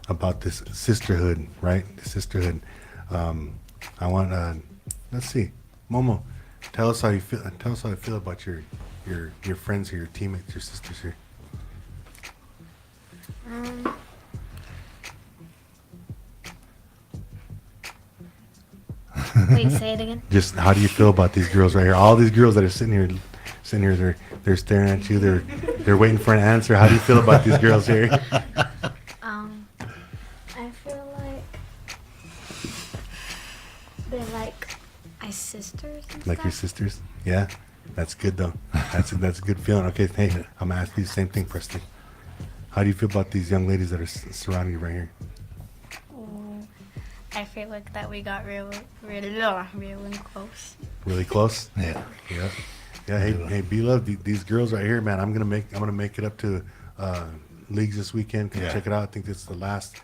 about this sisterhood, right? The sisterhood. I want. Let's see, Momo. Tell us how you feel. Tell us how you feel about your friends here, your teammates, your sisters here. Wait, say it again. Just how do you feel about these girls right here? All these girls that are sitting here, they're staring at you. They're waiting for an answer. How do you feel about these girls here? I feel like they're like my sisters and Like your stuff. sisters? Yeah, that's good though. That's a good feeling. Okay, hey, I'm gonna ask you the same thing, Preston. How do you feel about these young ladies that are surrounding you right here? I feel like that we got real and close. Really close? Yeah. Yeah. Yeah. Hey, B-Luv, these girls right here, man. I'm gonna make it up to leagues this weekend. Come Yeah. check it out. I think it's the last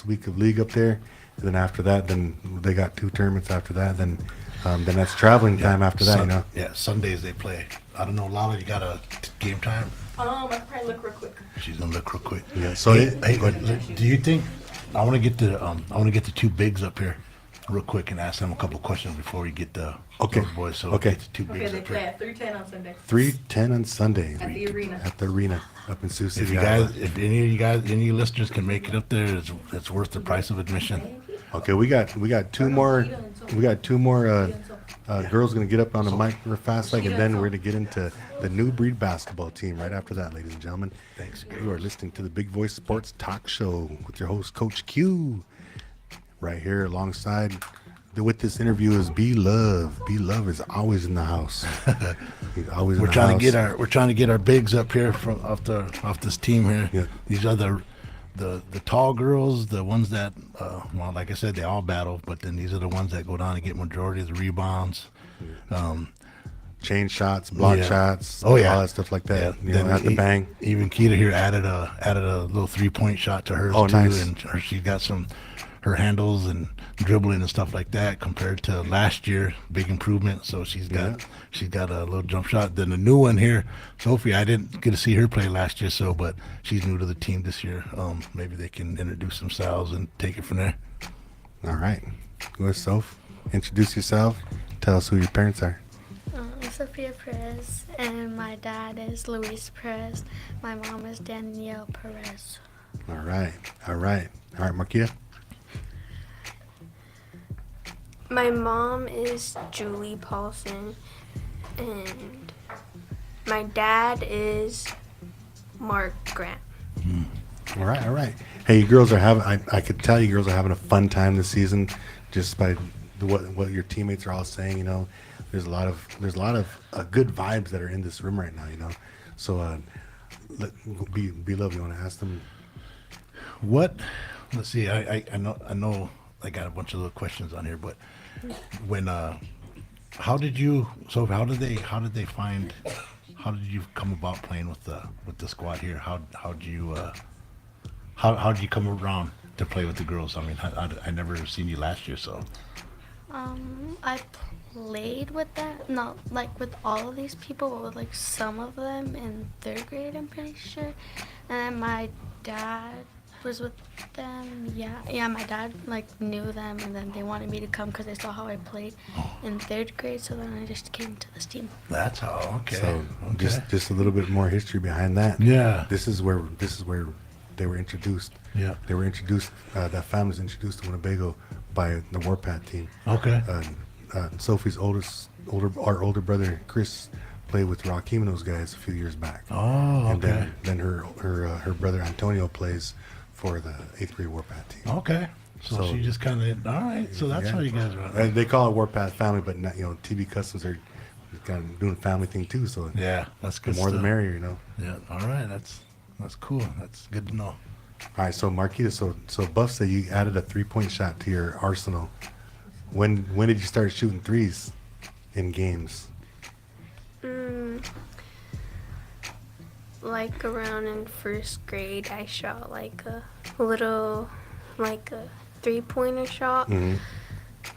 week of league up there. And then after that, then they got 2 tournaments after that. Then that's traveling time after that. You know. Yeah, Sundays they play. I don't know, Lala, you got a game time? I can probably look real quick. She's gonna look real quick. Yeah. So Do you think I want to get the 2 bigs up here real quick and ask them a couple questions before we get the Okay. those boys? So Okay. get the 2 bigs up here. at 3:10 on Sunday. 3:10 on Sunday At the arena. At the arena up in Sioux City. If you Iowa. guys, if any of you listeners can make it up there, it's worth the price of admission. Okay, we got 2 more. We got 2 more girls gonna get up on the mic real fast, like, and then we're gonna get into the new breed basketball team right after that, ladies and gentlemen. Thanks. You are listening to the Big Voice Sports Talk Show with your host, Coach Q. Right here alongside with this interview is B-Luv. B-Luv is always in the house. He's always in We're the trying house. to get our our bigs up here from off this team here. Yeah. These are the tall girls, the ones that well, like I said, they all battle, but then these are the ones that go down and get majority of the rebounds. chain shots, block Yeah. shots, Oh, yeah. all that stuff like that. Yeah, You know, have to bang. Even Keita here added a little 3-point shot to hers Oh, too, nice. and she got her handles and dribbling and stuff like that compared to last year. Big improvement. So she's got a little jump shot. Then the new one here, Sophie. I didn't get to see her play last year, but she's new to the team this year. Maybe they can introduce themselves and take it from there. All right. Go ahead, Soph. Introduce yourself. Tell us who your parents are. Sophia Perez, and my dad is Luis Perez. My mom is Danielle Perez. All right. All right, Marquita. My mom is Julie Paulson, and my dad is Mark Grant. All right. Hey, you girls are having. I could tell you girls are having a fun time this season, just by what your teammates are all saying. You know, there's a lot of good vibes that are in this room right now. You know, so B-Luv, you want to ask them? What? Let's see. I know. I got a bunch of little questions on here, but when how did you come about playing with the squad here? How did you come around to play with the girls? I mean, I never seen you last year, so. I played with them, not like with all of these people, but with like some of them in third grade, I'm pretty sure. And my dad was with them. Yeah, my dad like knew them, and then they wanted me to come because they saw how I played in third grade. So then I just came to this team. That's how. Okay. So okay. just a little bit more history behind that. Yeah. This is where they were introduced. Yeah. They were introduced. That family was introduced to Winnebago by the Warpath team. Okay. Sophie's our older brother Chris played with Raheem and those guys a few years back. Oh, and okay. then her brother Antonio plays for the 8th grade Warpath team. Okay. So she just kind of, all right. So that's how you guys are. They call it Warpath family, but not, TB Customs are kind of doing family thing too. So Yeah, that's good. the more the stuff. merrier, Yeah. All right. That's cool. That's good to know. All right, so Marquita, so Buff said you added a 3-point shot to your arsenal. When did you start shooting threes in games? Like around in first grade, I shot like a little, like a 3-pointer shot, Mm-hmm.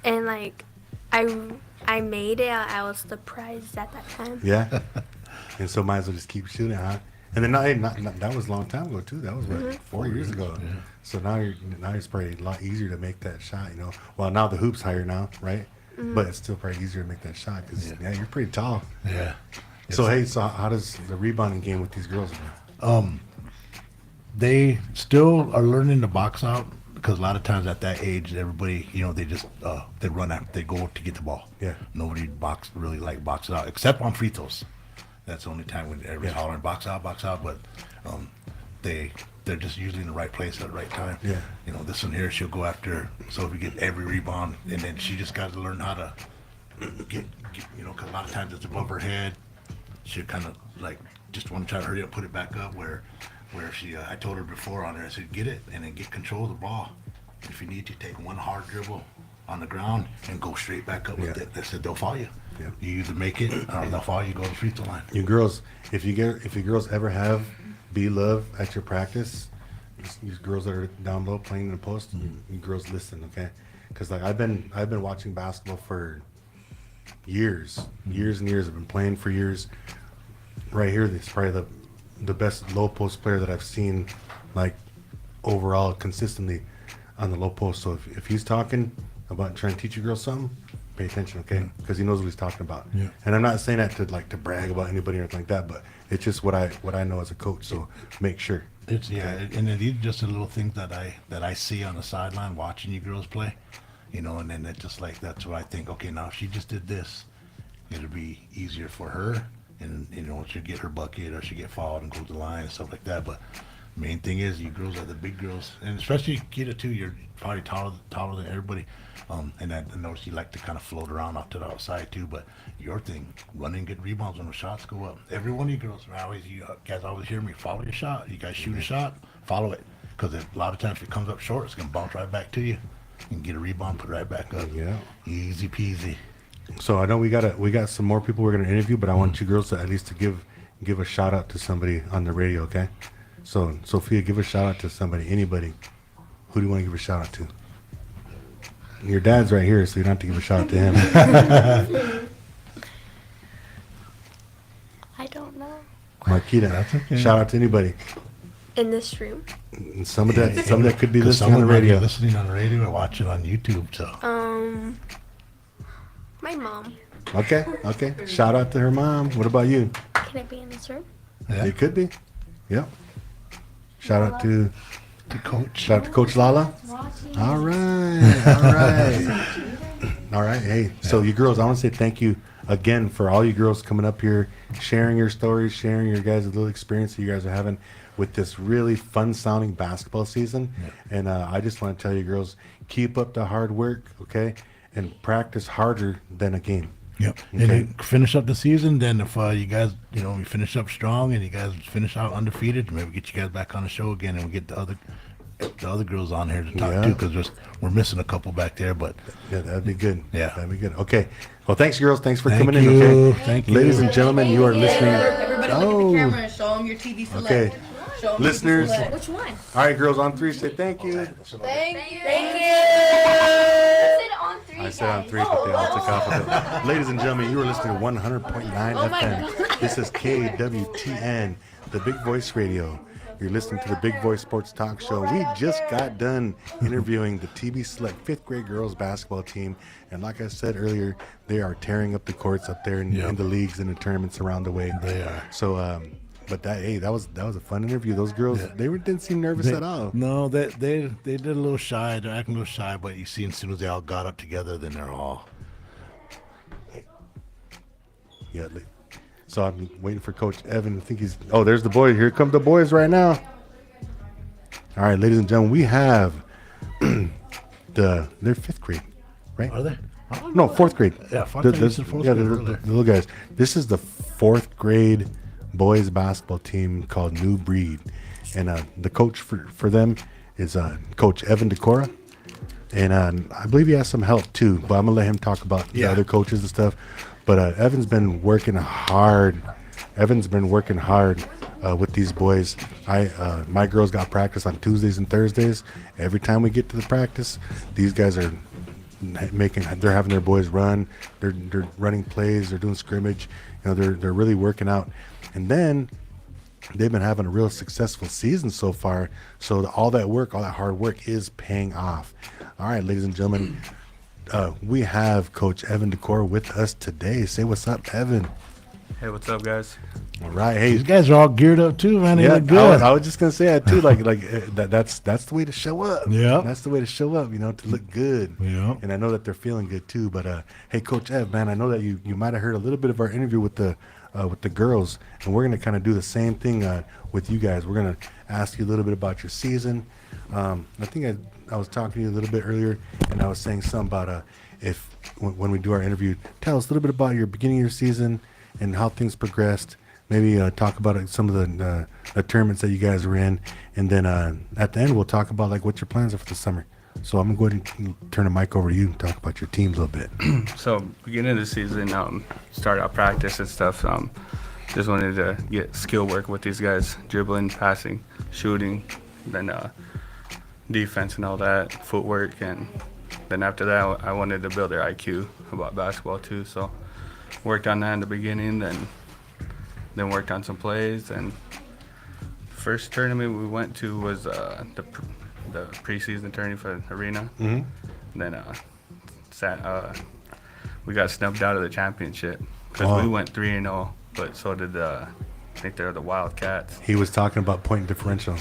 and like I made it. I was surprised at that time. Yeah, and so might as well just keep shooting, huh? And then not that was a long time ago too. That was what, 4 years ago. Yeah. So now it's probably a lot easier to make that shot. Well, now the hoop's higher now, right? But it's still probably easier to make that shot because you're pretty tall. Yeah. So how does the rebounding game with these girls go? They still are learning to box out because a lot of times at that age, everybody, they just they run after, they go to get the ball. Yeah. Nobody really boxes out except on free throws. That's the only time when everybody's hollering box out. But they're just usually in the right place at the right time. Yeah. This one here, she'll go after. So if we get every rebound, and then she just got to learn how to get because a lot of times it's above her head. She'll kind of like just want to try to hurry up, put it back up where she. I told her before on there, I said get it and then get control of the ball. If you need to, take one hard dribble on the ground and go straight back up with it. They said they'll follow you. Yeah. You either make it or they'll follow you, go to the free throw line. You girls, if you girls ever have B-Luv at your practice, you girls that are down low playing in the post, you girls listen, okay? Because like I've been watching basketball for years and years. I've been playing for years. Right here, this is probably the best low post player that I've seen, like overall consistently on the low post. So if he's talking about trying to teach you girls something, pay attention, okay? Because he knows what he's talking about. Yeah. And I'm not saying that to brag about anybody or anything like that, but it's just what I know as a coach. So make sure. It's and then these are just the little things that I see on the sideline watching you girls play, and then it's just like that's what I think. Okay, now if she just did this, it'll be easier for her, and she'll get her bucket or she'll get fouled and go to the line and stuff like that. But main thing is you girls are the big girls, and especially Kita too. You're probably taller than everybody. And I noticed you like to kind of float around off to the outside too. But your thing, running good rebounds when the shots go up. Every one of you girls, you guys always hear me. Follow your shot. You guys shoot a shot, follow it, because a lot of times if it comes up short, it's gonna bounce right back to you. You can get a rebound, put it right back up. Yeah. Easy peasy. So I know we got some more people we're gonna interview, but I want you girls to at least to give a shout out to somebody on the radio, okay? So Sophia, give a shout out to somebody, anybody. Who do you want to give a shout out to? Your dad's right here, so you don't have to give a shout out to him. I don't know. Marquita, That's okay. Shout out to anybody. In this room. And some of that could be 'Cause listening on the someone might be radio. listening on the radio or watching on YouTube. So My mom. Okay. Shout out to her mom. What about you? Can it be in this room? yeah, It could be. Yep. Shout out to the coach. Shout out to Coach Lala. All right. All right. Hey, so you girls, I want to say thank you again for all you girls coming up here, sharing your stories, sharing your guys' little experience that you guys are having with this really fun sounding basketball season. Yeah. And I just want to tell you girls, keep up the hard work, okay? And practice harder than a game. Yep. Okay. And then finish up the season. Then if you guys, we finish up strong and you guys finish out undefeated, maybe get you guys back on the show again and we get the other girls on here to talk to because we're missing a couple back there. But Yeah, that'd be good. Yeah. That'd be good. Okay. Well, thanks, girls. Thanks for Thank coming you. in, okay? Thank you. Ladies and gentlemen, you are listening. Everybody look at the camera and show them your TV selection. Okay. listeners. Which one? All right, girls, on 3, say thank you. Thank you. On 3, I said on 3, but they all took off of it. Ladies and gentlemen, you are listening to 100.9 FM. This is KWTN, the Big Voice Radio. You're listening to the Big Voice Sports Talk Show. We just got done interviewing the TB Select 5th grade girls basketball team. And like I said earlier, they are tearing up the courts up there in the leagues and the tournaments around the way. They are. So, but that was a fun interview. Those girls, didn't seem nervous at all. No, they did a little shy. They're acting a little shy, but you see, as soon as they all got up together, then they're all. Yeah. So I'm waiting for Coach Evan. I think he's. Oh, there's the boy. Here come the boys right now. All right, ladies and gentlemen, we have they're 5th grade, right? Are they? No, 4th grade. Yeah, 4th The- grade. the- It's the 4th yeah, grade, the really. little guys. This is the 4th grade boys basketball team called New Breed, and the coach for them is Coach Evan Decora, and I believe he has some help too. But I'm gonna let him talk about the other coaches and stuff. But Evan's been working hard. With these boys. My girls got practice on Tuesdays and Thursdays. Every time we get to the practice, these guys are they're having their boys run. They're running plays. They're doing scrimmage. You know, they're really working out. And then they've been having a real successful season so far. So all that hard work is paying off. All right, ladies and gentlemen, we have Coach Evan Decor with us today. Say what's up, Evan. Hey, what's up, guys? All right, hey, These guys are all geared up too, man. They yeah, look good. I was just gonna say that too. That's the way to show up. Yeah. That's the way to show up. You know, to look good. Yeah. And I know that they're feeling good too. But hey, Coach Ev, man, I know that you might have heard a little bit of our interview with the girls, and we're gonna kind of do the same thing with you guys. We're gonna ask you a little bit about your season. I think I was talking to you a little bit earlier, and I was saying something about when we do our interview, tell us a little bit about your beginning of your season and how things progressed. Maybe talk about some of the tournaments that you guys were in, and then at the end we'll talk about like what your plans are for the summer. So I'm gonna go ahead and turn the mic over to you and talk about your teams a little bit. So, beginning of the season, start out practice and stuff. Just wanted to get skill work with these guys, dribbling, passing, shooting, then defense and all that, footwork, and then after that, I wanted to build their IQ about basketball too. So, worked on that in the beginning, then worked on some plays. And first tournament we went to was the preseason tournament for the arena. Mm-hmm. Then we got snubbed out of the championship because we went 3-0, but so did I think they're the Wildcats. He was talking about point differential.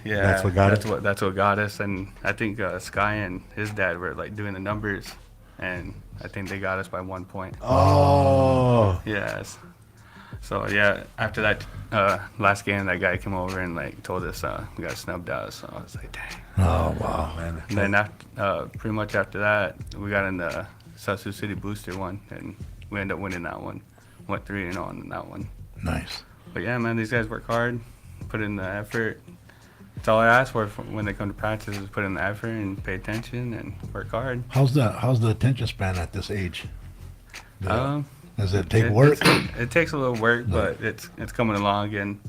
Yeah, That's what got That's what got us. And I think Sky and his dad were like doing the numbers, and I think they got us by 1 point. Oh. Yes. So yeah, after that last game, that guy came over and like told us we got snubbed out. So I was like, dang. Oh wow, man. And then after, pretty much after that, we got in the South Sioux City Booster one, and we ended up winning that one. Went 3-0 on that one. Nice. But yeah, man, these guys work hard, put in the effort. That's all I ask for when they come to practice is put in the effort and pay attention and work hard. How's the attention span at this age? Does it take It- work? It takes a little work, but it's coming along, and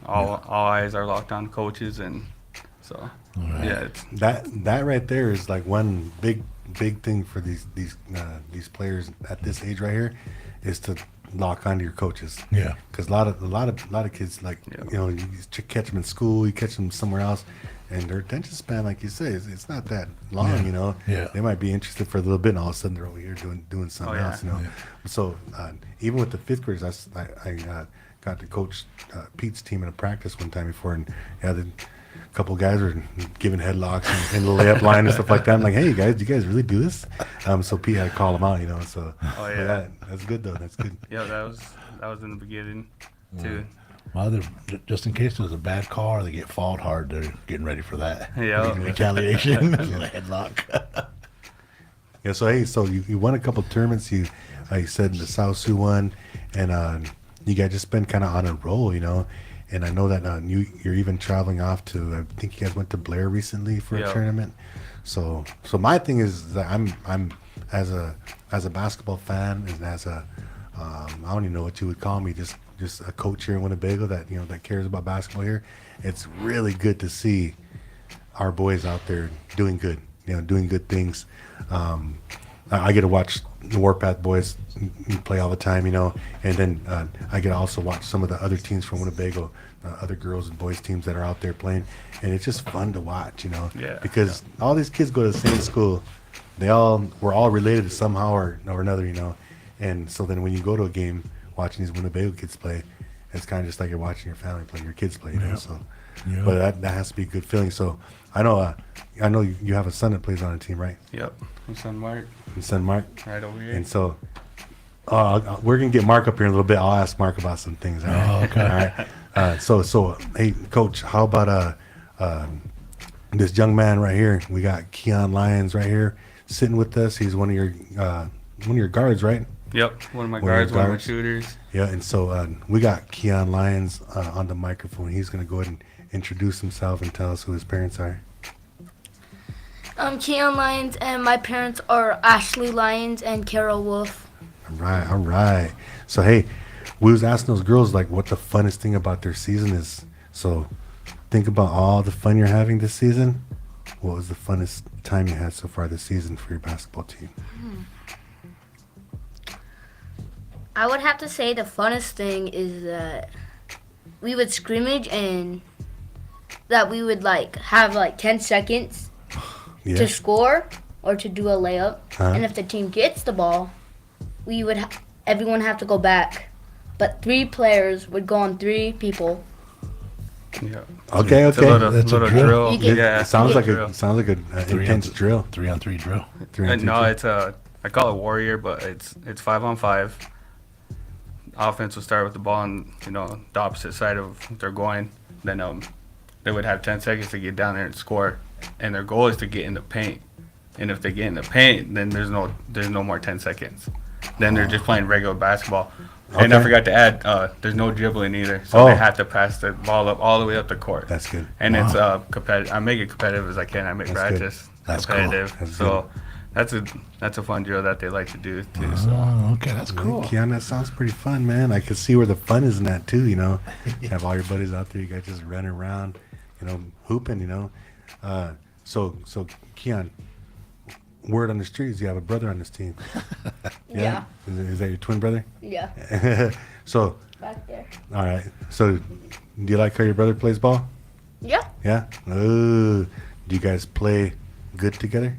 all eyes are locked on coaches, and so right. yeah, it's That right there is like one big thing for these players at this age right here, is to lock onto your coaches. Yeah. Because a lot of kids, like, you know, you catch them in school, you catch them somewhere else, and their attention span, like you say, it's not that long. Yeah. You know. Yeah. They might be interested for a little bit, and all of a sudden they're over here doing something else. You know. Yeah. So even with the 5th graders, I got to coach Pete's team in a practice one time before, and a couple guys were giving headlocks in the layup line and stuff like that. I'm like, hey guys, do you guys really do this? So Pete had to call them out, you know. So that's good though. That's good. yeah, that was in the beginning too. Well, just in case there's a bad call or they get fouled hard, they're getting ready for that. Yeah. Retaliation, headlock. Yeah. So hey, so you won a couple tournaments. You said the South Sioux one, and you guys just been kind of on a roll, you know. And I know that you're even traveling off to. I think you guys went to Blair recently for a tournament. So my thing is that I'm as a basketball fan and as a I don't even know what you would call me, just just a coach here in Winnebago that that cares about basketball here. It's really good to see our boys out there doing good, doing good things. I get to watch the Warpath boys play all the time, and then I get to also watch some of the other teams from Winnebago, other girls and boys teams that are out there playing, and it's just fun to watch, Yeah. because all these kids go to the same school. We're all related somehow or another, and so then when you go to a game watching these Winnebago kids play, it's kind of just like you're watching your family play, your kids play, so. Yeah. But that has to be a good feeling. So I know you have a son that plays on a team, right? Yep. My son Mark, Your son Mark. right over here. And so we're gonna get Mark up here in a little bit. I'll ask Mark about some things. All right? Oh, okay. All right. So hey, Coach, how about this young man right here? We got Keon Lyons right here sitting with us. He's one of your guards, right? Yep. One of my One of your guards, one of my guards. shooters. Yeah. And so we got Keon Lyons on the microphone. He's gonna go ahead and introduce himself and tell us who his parents are. I'm Keon Lyons, and my parents are Ashley Lyons and Carol Wolf. All right. So hey, we was asking those girls like what the funnest thing about their season is. So think about all the fun you're having this season. What was the funnest time you had so far this season for your basketball team? I would have to say the funnest thing is that we would scrimmage and that we would have 10 seconds Yeah. to score or to do a layup. Uh-huh. And if the team gets the ball, we would everyone have to go back. But 3 players would go on 3 people. Yeah. Okay. It's a little, That's a little drill. drill. You get- Yeah. It sounds like drill. an 3 intense on drill. 3-on-3 drill. 3-on-2 No, drill. it's I call it warrior, but it's 5-on-5. Offense will start with the ball on the opposite side of they're going. Then they would have 10 seconds to get down there and score, and their goal is to get in the paint. And if they get in the paint, then there's no more 10 seconds. Then they're just playing regular basketball. And I Okay. forgot to add, there's no dribbling either, so they have to pass the ball up all the way up the court. That's good. And it's competitive. I make it competitive as I can. I make That's good. practice That's cool. competitive. That's So that's a fun drill that they like to do too. So. Oh, okay, that's cool. Keon, that sounds pretty fun, man. I could see where the fun is in that too. You have all your buddies out there. You guys just running around, hooping. So Keon, word on the streets, you have a brother on this team. Yeah. Is that your twin brother? Yeah. So, Back there. all right. So, do you like how your brother plays ball? Yeah. Yeah. Do you guys play good together?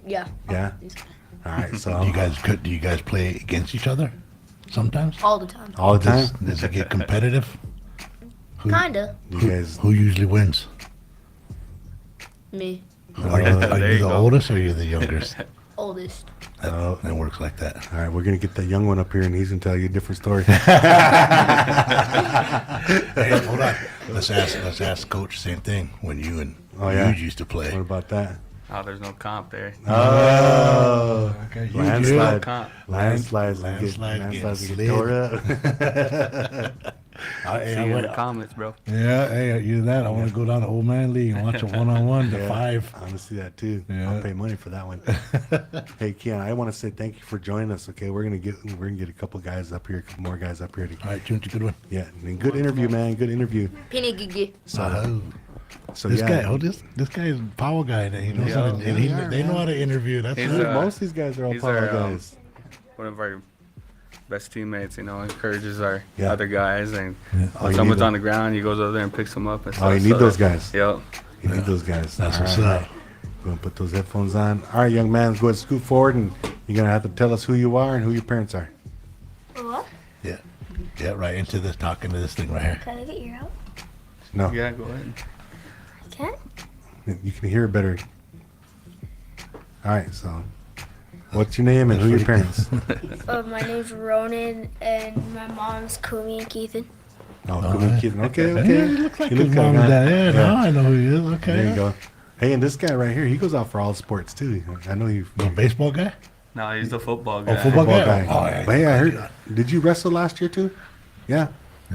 Yeah. Yeah. All right. So Do you guys play against each other sometimes? All the time. all the time. Does it get competitive? Kinda. You guys. Who usually wins? Me. Are There you you the go. oldest or are you the youngest? Oldest. It works like that. All right, we're gonna get that young one up here, and he's gonna tell you a different story. Hey, hold on. Let's ask Coach the same thing when you and Oh, yeah? Huge used to play. What about that? Oh, there's no comp there. Oh, Okay, Huge, landslide, Comp. landslides, Landslide and gets get tore up. Hey, See I you in went- the comments, bro. Yeah, hey, you that? I want to go down to Old Man League and watch a one-on-one to Yeah, 5. I want to see that too. Yeah. I'll pay money for that one. Hey, Keon, I want to say thank you for joining us. Okay, we're gonna get a couple guys up here, a couple more guys up here. All right, June, good one. Yeah, and good interview, man. Good interview. Penny Gigi. So, so This yeah, guy, this guy is a power guy. He knows how to, Yeah, and he, yeah, they know how to interview. That's He's, right. most of these guys are all he's power our, guys. One of our best teammates, encourages our Yeah. other guys, and Oh, when you need someone's them. on the ground, he goes over there and picks them up. And stuff. Oh, you need those guys. Yep. You need those guys. That's All what's right. up. We're gonna put those headphones on. All right, young man, go ahead and scoot forward, and you're gonna have to tell us who you are and who your parents are. What? Yeah, right into this, talking to this thing right here. Can I get your help? No, Yeah, go ahead. I can't. you can hear better. All right, so what's your name and who your parents? My name's Ronan, and my mom's Kumi and Keithan. Oh, All cool, right. kid. Okay, Yeah, okay. he looks like You his look mom like and that. dad. Yeah, Yeah. now I know who he is. Okay. There you go. Hey, and this guy right here, he goes out for all sports too. I know you. The baseball guy? No, he's the football guy. football Football guy. guy. Oh, yeah. But hey, I heard. Did you wrestle last year too? Yeah.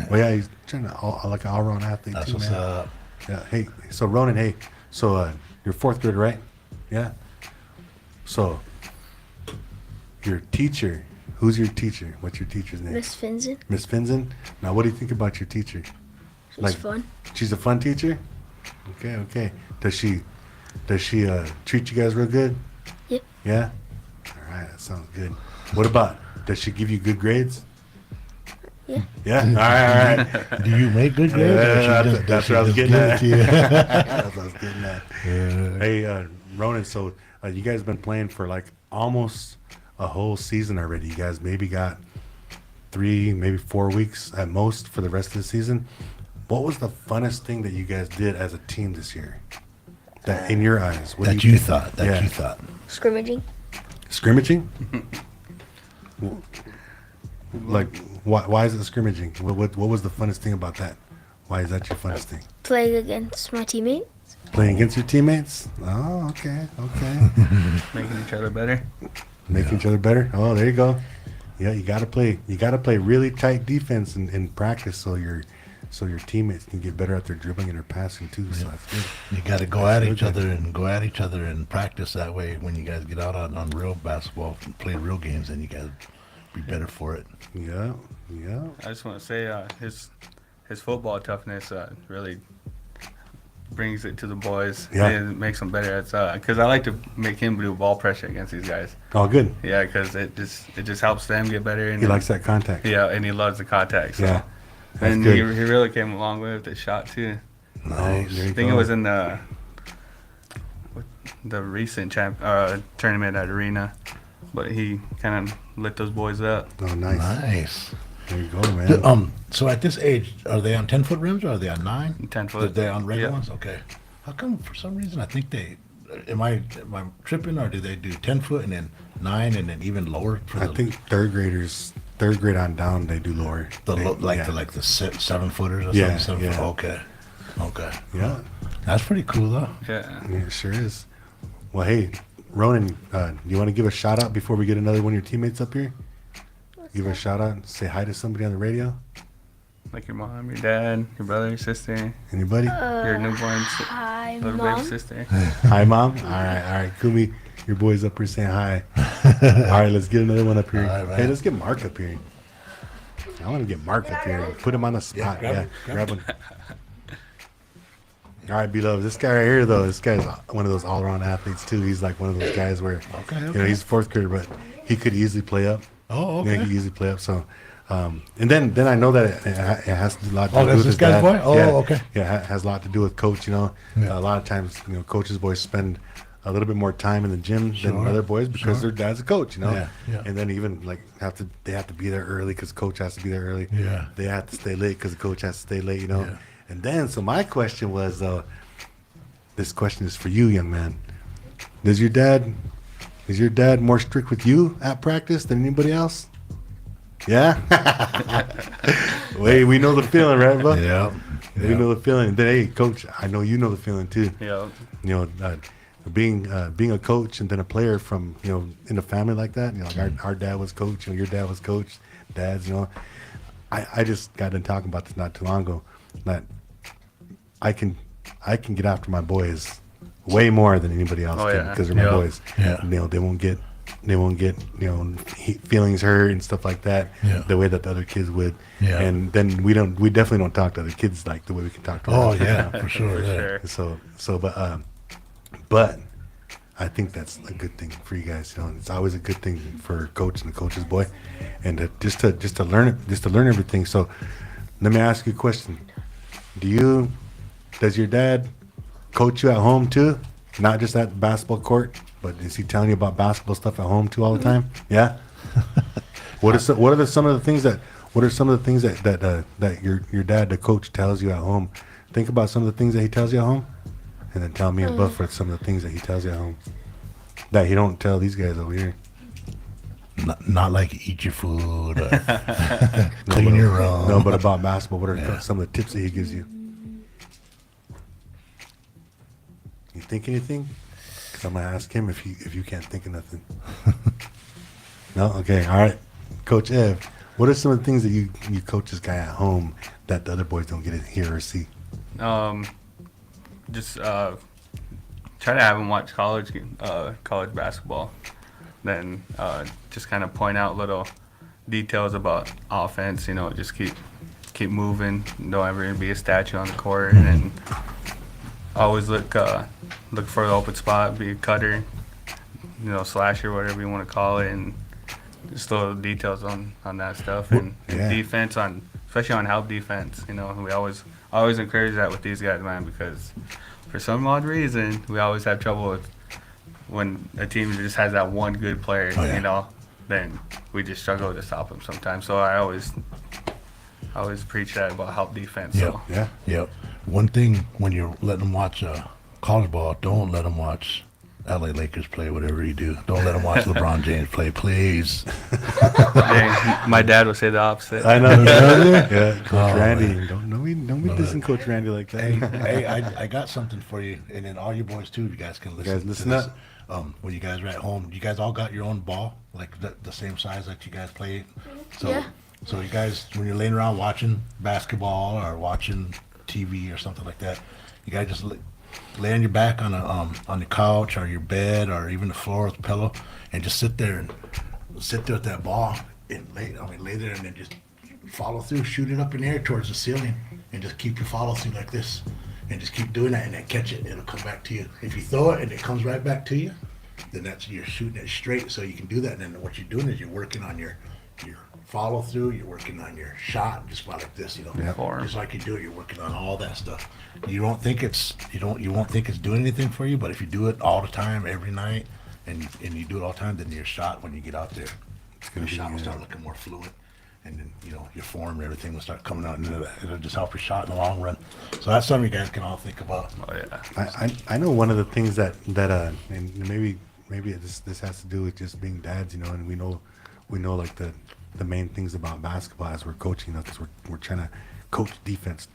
Well, yeah, he's trying to like an all-around athlete That's too, what's man. up. Yeah. Hey, so Ronan, hey, so you're fourth grade, right? Yeah. So your teacher Who's your teacher? What's your teacher's name? Miss Finzen. Miss Finzen. Now, what do you think about your teacher? She's fun. She's a fun teacher. Okay. Does she treat you guys real good? Yep. Yeah. All right, that sounds good. What about? Does she give you good grades? Yeah. Yeah. All right. Do you make good grades? That's what I was getting at. That's what I was getting at. Hey, Ronan. So you guys been playing for like almost a whole season already. You guys maybe got 3, maybe 4 weeks at most for the rest of the season. What was the funnest thing that you guys did as a team this year? That in your eyes, what That do you thought. Scrimmaging. Scrimmaging? Like, why is it scrimmaging? What was the funnest thing about that? Why is that your funnest thing? Playing against my teammates. Playing against your teammates? Oh, okay. Making each other better. Making each other better? Oh, there you go. Yeah, you gotta play really tight defense in practice so your teammates can get better at their dribbling and their passing too. So that's good. You got to go at each other and practice that way. When you guys get out on real basketball and play real games, then you guys be better for it. Yeah. I just want to say his football toughness really brings it to the boys. Yeah. And makes them better. Because I like to make him do ball pressure against these guys. Oh, good. Yeah, because it just helps them get better. And He likes that contact. Yeah, and he loves the contact. So. Yeah. And good. he really came a long way with the shot too. Nice. I think it was in the recent tournament at Arena, but he kind of lit those boys up. Oh, nice. There you go, man. So at this age, are they on 10-foot rims or are they on 9? 10 foot. Are they on regular Yeah. ones? Okay. How come for some reason I think am I tripping, or do they do 10-foot and then 9 and then even lower? I think third grade on down, they do lower. The 7-footers or Yeah, something. yeah. Okay. Yeah. That's pretty cool though. Yeah. Yeah, it sure is. Well, hey, Ronan, you want to give a shout out before we get another one of your teammates up here? Give a shout out. Say hi to somebody on the radio. Like your mom, your dad, your brother, your sister. Anybody? Your newborn Hi, little Mom. baby sister. Hi, Mom. All right. Kumi, your boy's up here saying hi. All right, let's get another one up here. All right, Hey, let's get Mark up here. I want to get Mark up here. Put him on the spot. Yeah, grab him. All right, B-Luv. This guy right here, though, this guy's one of those all-around athletes, too. He's like one of those guys where, you know, he's fourth grader, but he could easily play up. Oh, okay. Yeah, he could easily play up. So, and then I know that it has a lot to do that's with this his guy's dad. boy? Oh, Yeah. okay. Yeah, it has a lot to do with coach, you know. Yeah. A lot of times, you know, coaches' boys spend a little bit more time in the gym than Sure, other boys because their dad's a coach, you know. Yeah. And then even like they have to be there early because coach has to be there early. Yeah. They have to stay late because the coach has to stay late, you know. Yeah. And then so my question was, this question is for you, young man. Is your dad more strict with you at practice than anybody else? Yeah. Wait, we know the feeling, right, bro? Yeah. We know the feeling. Then, hey, coach, I know you know the feeling too. Yeah. You know, being a coach and then a player from, you know, in a family like that. You know, like our dad was coach. You know, your dad was coach. Dads, you know. I just got done talking about this not too long ago. That I can get after my boys way more than anybody else can because they're my boys. Yeah. You know, they won't get you know feelings hurt and stuff like that the way that the other kids would. Yeah. And then we definitely don't talk to other kids like the way we can talk to them. Oh yeah, for sure. Yeah. But I think that's a good thing for you guys. You know, it's always a good thing for a coach and a coach's boy, and just to learn everything. So let me ask you a question: Does your dad coach you at home too? Not just at the basketball court, but is he telling you about basketball stuff at home too all the time? Yeah. What are some of the things that your dad, the coach, tells you at home? Think about some of the things that he tells you at home, and then tell me and Buff for some of the things that he tells you at home that he don't tell these guys over here. Not like eat your food, or clean your room. No, but about basketball. What are some of the tips that he gives you? You think anything? Because I'm gonna ask him if you can't think of nothing. No, okay, all right. Coach Ev, what are some of the things that you coach this guy at home that the other boys don't get to hear or see? Just try to have him watch college basketball. Then just kind of point out little details about offense. You know, just keep moving. Don't ever be a statue on the court, and always look for the open spot. Be a cutter, you know, slasher, whatever you want to call it, and just little details on that stuff. And defense especially on help defense. You know, we always encourage that with these guys, man, because for some odd reason we always have trouble with when a team just has that one good player. You know, then we just struggle to stop them sometimes. So I always preach that about help defense. Yep. So. Yep. One thing when you're letting them watch college ball, don't let them watch LA Lakers play, whatever you do. Don't let them watch LeBron James play, please. Dang, my dad would say the opposite. I know. Yeah, Coach Randy. Don't be dissing Coach Randy like that. Hey, I got something for you, and then all you boys too. You guys can listen. You guys listen to up. this. When you guys are at home, you guys all got your own ball, like the same size that you guys play. So you guys, when you're laying around watching basketball or watching TV or something like that, you guys just lay on your back on the couch or your bed or even the floor with a pillow, and just sit there with that ball and lay there and then just follow through, shoot it up in the air towards the ceiling, and just keep your follow through like this, and just keep doing that, and then catch it. It'll come back to you. If you throw it and it comes right back to you, then you're shooting it straight. So you can do that. And then what you're doing is you're working on your follow through. You're working on your shot, just about like this, just like you do it. You're working on all that stuff. You won't think it's doing anything for you, but if you do it all the time, every night, and you do it all the time, then your shot when you get out there, your shot will start looking more fluid, and then your form and everything will start coming out, and it'll just help your shot in the long run. So that's something you guys can all think about. Oh yeah. I know one of the things that and maybe this has to do with just being dads, and we know like the main things about basketball as we're coaching, because we're trying to coach defense.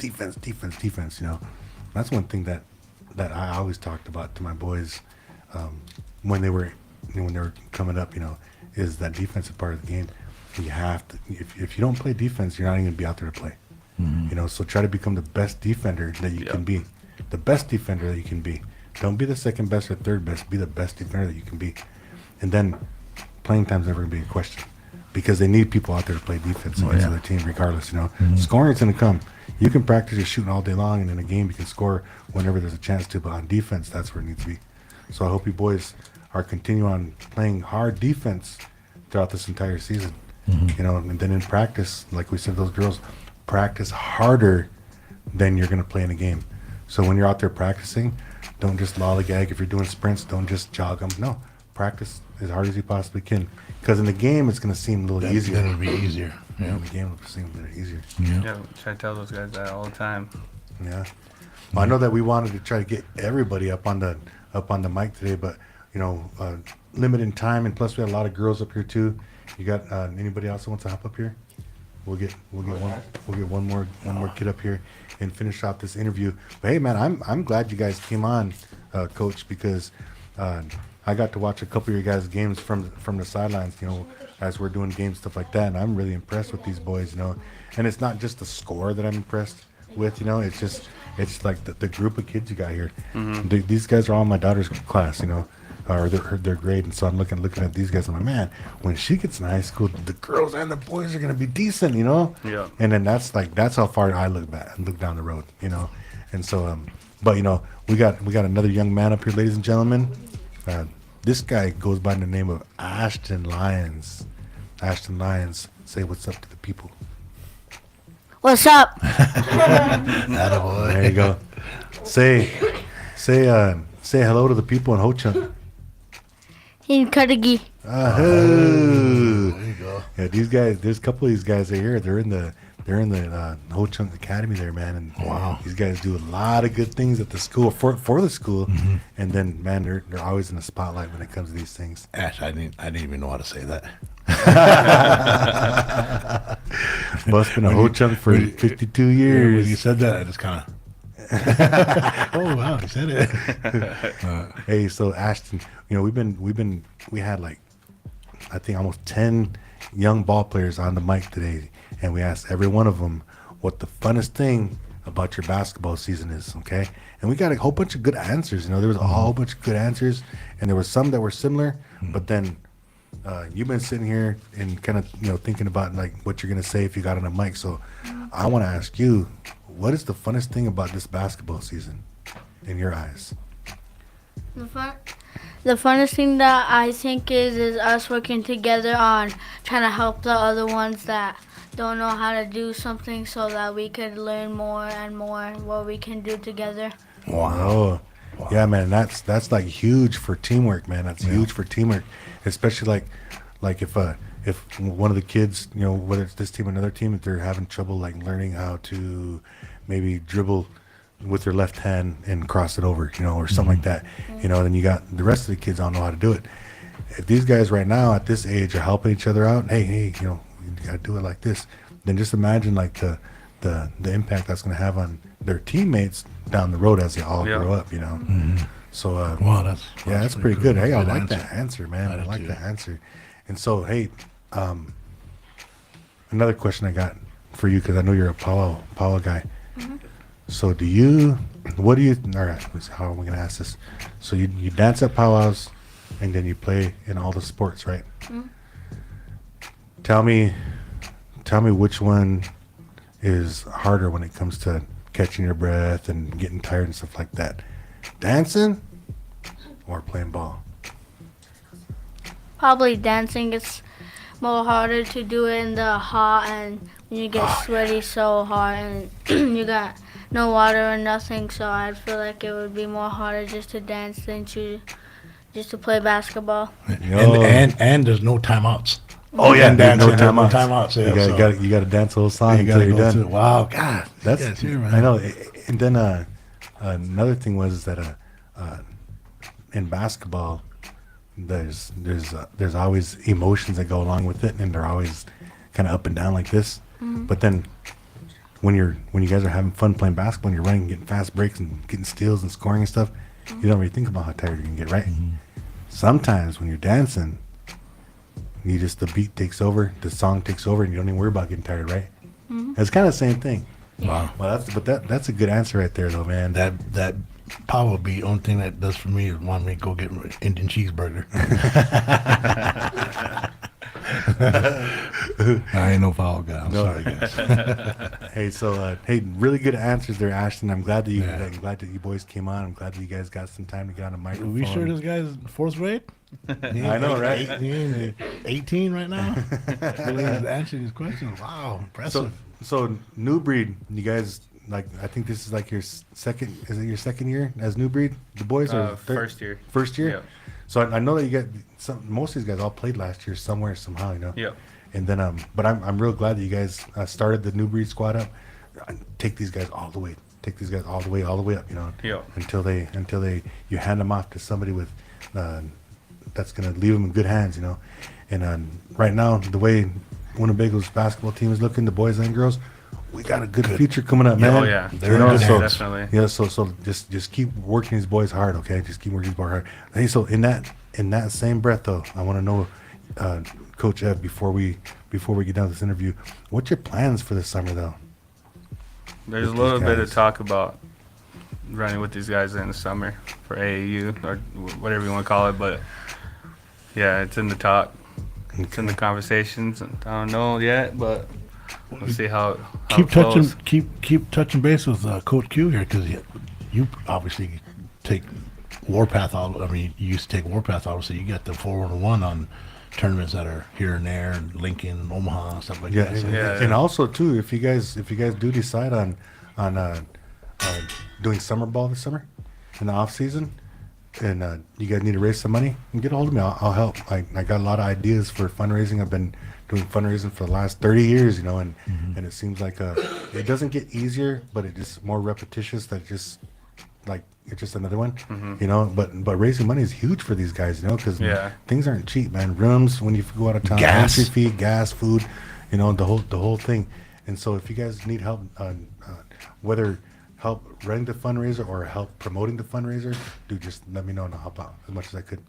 That's one thing that I always talked about to my boys when they were coming up, is that defensive part of the game. You have to, if you don't play defense, you're not even gonna be out there to play. So try to become the best defender that you can be. The best defender that you can be. Don't be the second best or third best. Be the best defender that you can be. And then playing time's never gonna be a question, because they need people out there to play defense against other team, regardless. Scoring's gonna come. You can practice your shooting all day long, and in a game you can score whenever there's a chance to. But on defense, that's where it needs to be. So I hope you boys are continuing on playing hard defense throughout this entire season. And then in practice, like we said, those girls practice harder than you're gonna play in a game. So when you're out there practicing, don't just lollygag. If you're doing sprints, don't just jog them. No, practice as hard as you possibly can. Because in the game, it's going to seem a little easier. It's going to be easier. Yeah, in the game, it'll seem a little easier. Yeah, try to tell those guys that all the time. Yeah. Well, I know that we wanted to try to get everybody up on the mic today, but limited time, and plus we had a lot of girls up here too. You got anybody else that wants to hop up here? We'll get one more kid up here and finish off this interview. But hey, man, I'm glad you guys came on, Coach, because I got to watch a couple of your guys' games from the sidelines, as we're doing games, stuff like that. And I'm really impressed with these boys, And it's not just the score that I'm impressed with, It's like the group of kids you got here. These guys are all in my daughter's class, or their grade. And so I'm looking at these guys. I'm like, man, when she gets in high school, the girls and the boys are gonna be decent, Yeah. And then that's how far I look down the road, And so, but we got another young man up here, ladies and gentlemen. This guy goes by the name of Ashton Lyons. Ashton Lyons, say what's up to the people. What's up? Attaboy. There you go. Say hello to the people in Ho Chunk. In Carnegie. There you go. Yeah, these guys. There's a couple of these guys right here. They're in the Ho Chunk Academy there, man. And wow, these guys do a lot of good things at the school for the school. And then, man, they're always in the spotlight when it comes to these things. Ash, I didn't even know how to say that. Must been a Ho Chunk for 52 years. When you said that, I just kind of. Oh wow, he said it. Hey, so Ashton, we had like, I think almost 10 young ball players on the mic today, and we asked every one of them what the funnest thing about your basketball season is, okay? And we got a whole bunch of good answers. There was a whole bunch of good answers, and there were some that were similar, but then you've been sitting here and kind of thinking about like what you're gonna say if you got on a mic. So I want to ask you, what is the funnest thing about this basketball season in your eyes? The funnest thing that I think is us working together on trying to help the other ones that don't know how to do something so that we could learn more and more what we can do together. Wow. Yeah, man, that's like huge for teamwork, man. That's huge for teamwork, especially like if one of the kids, whether it's this team or another team, if they're having trouble like learning how to maybe dribble with their left hand and cross it over, or something like that, then you got the rest of the kids don't know how to do it. If these guys right now at this age are helping each other out, hey, you gotta do it like this, then just imagine like the impact that's gonna have on their teammates down the road as they all grow up, So wow, that's pretty good. Hey, I like that answer, man. I like that answer. And so, hey, another question I got for you, because I know you're a powwow guy. So how are we going to ask this? So you dance at powwows and then you play in all the sports, right? Tell me which one is harder when it comes to catching your breath and getting tired and stuff like that. Dancing or playing ball? Probably dancing. It's more harder to do it in the hot and when you get sweaty so hard and you got no water or nothing, so I feel like it would be more harder just to dance than just to play basketball. And there's no timeouts. Oh yeah, there's no timeouts. timeouts. You got to dance the whole song until you're done. Wow, God, that's I know. And then another thing was that in basketball, there's always emotions that go along with it, and they're always kind of up and down like this. But then when you guys are having fun playing basketball and you're running, getting fast breaks and getting steals and scoring and stuff, you don't really think about how tired you're gonna get, right? Sometimes when you're dancing, the beat takes over, the song takes over, and you don't even worry about getting tired, right? It's kind of the same thing. Wow. Well, that's a good answer right there, though, man. That power beat, only thing that does for me is want me to go get an Indian cheeseburger. I ain't no foul guy. I'm sorry, guys. Hey, really good answers there, Ashton. I'm glad that you boys came on. I'm glad that you guys got some time to get on the microphone. Are we sure this guy's fourth grade? I know, right? 18 right now. Really answering these questions. Wow, impressive. So New Breed, you guys, like, I think this is like your second. Is it your second year as New Breed? The boys or first year? First year. Yep. So I know that you got most of these guys all played last year somewhere somehow, Yep. And then but I'm real glad that you guys started the New Breed squad up. Take these guys all the way. Take these guys all the way up. Yep. Until you hand them off to somebody with that's gonna leave them in good hands, And right now, the way Winnebago's basketball team is looking, the boys and girls, we got a good future coming up, man. Oh yeah, definitely. Yeah, so just keep working these boys hard, okay? Just keep working these boys hard. Hey, so in that same breath, though, I want to know, Coach Ev, before we get down to this interview, what's your plans for this summer, though? There's a little bit of talk about running with these guys in the summer for AAU or whatever you want to call it, but yeah, it's in the talk. It's in the conversations. And I don't know yet, but we'll see how keep it goes. Keep touching base with Coach Q here, because you obviously take Warpath out. I mean, you used to take Warpath, obviously. You got the 4-1 on tournaments that are here and there, and Lincoln, and Omaha, and stuff like that. So, and also too, if you guys do decide on doing summer ball this summer in the off season, and you guys need to raise some money, get a hold of me. I'll help. I got a lot of ideas for fundraising. I've been doing fundraising for the last 30 years, and it seems like it doesn't get easier, but it is more repetitious. That just like it's just another one, But raising money is huge for these guys, because things aren't cheap, man. Rooms when you go out of town, entry fee, gas, food, the whole thing. And so if you guys need help, whether help running the fundraiser or help promoting the fundraiser, just let me know and I'll help out as much as I could.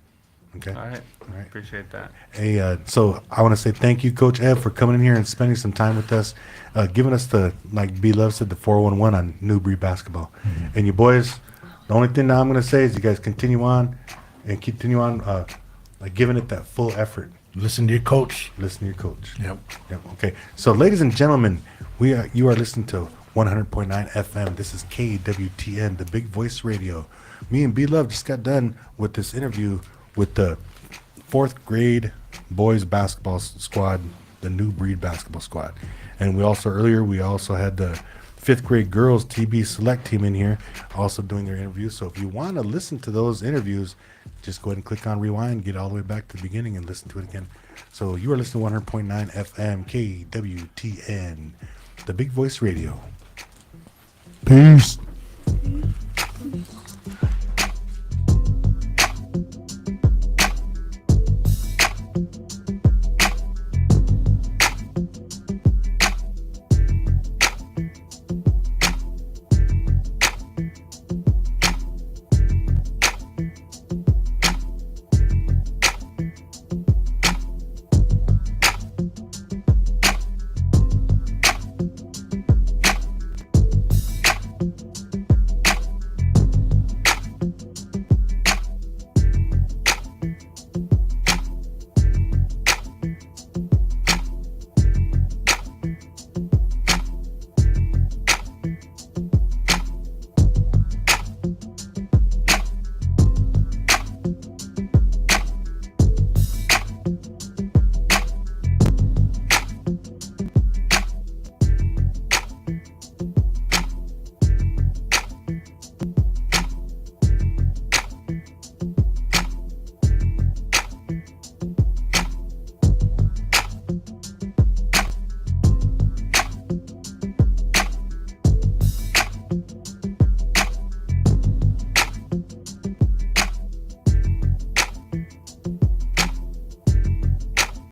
Okay. All right. Appreciate that. Hey, so I want to say thank you, Coach Ev, for coming in here and spending some time with us, giving us like B-Luv said, the 411 on New Breed basketball. And you boys, the only thing now I'm going to say is you guys continue on, like giving it that full effort. Listen to your coach. Listen to your coach. Yep. Yep. Okay. So, ladies and gentlemen, you are listening to 100.9 FM. This is KWTN, the Big Voice Radio. Me and B-Luv just got done with this interview with the 4th grade boys basketball squad, the New Breed basketball squad. And we also had the 5th grade girls TB select team in here also doing their interviews. So if you want to listen to those interviews, just go ahead and click on rewind, get all the way back to the beginning and listen to it again. So you are listening to 100.9 FM KWTN, the Big Voice Radio. Peace.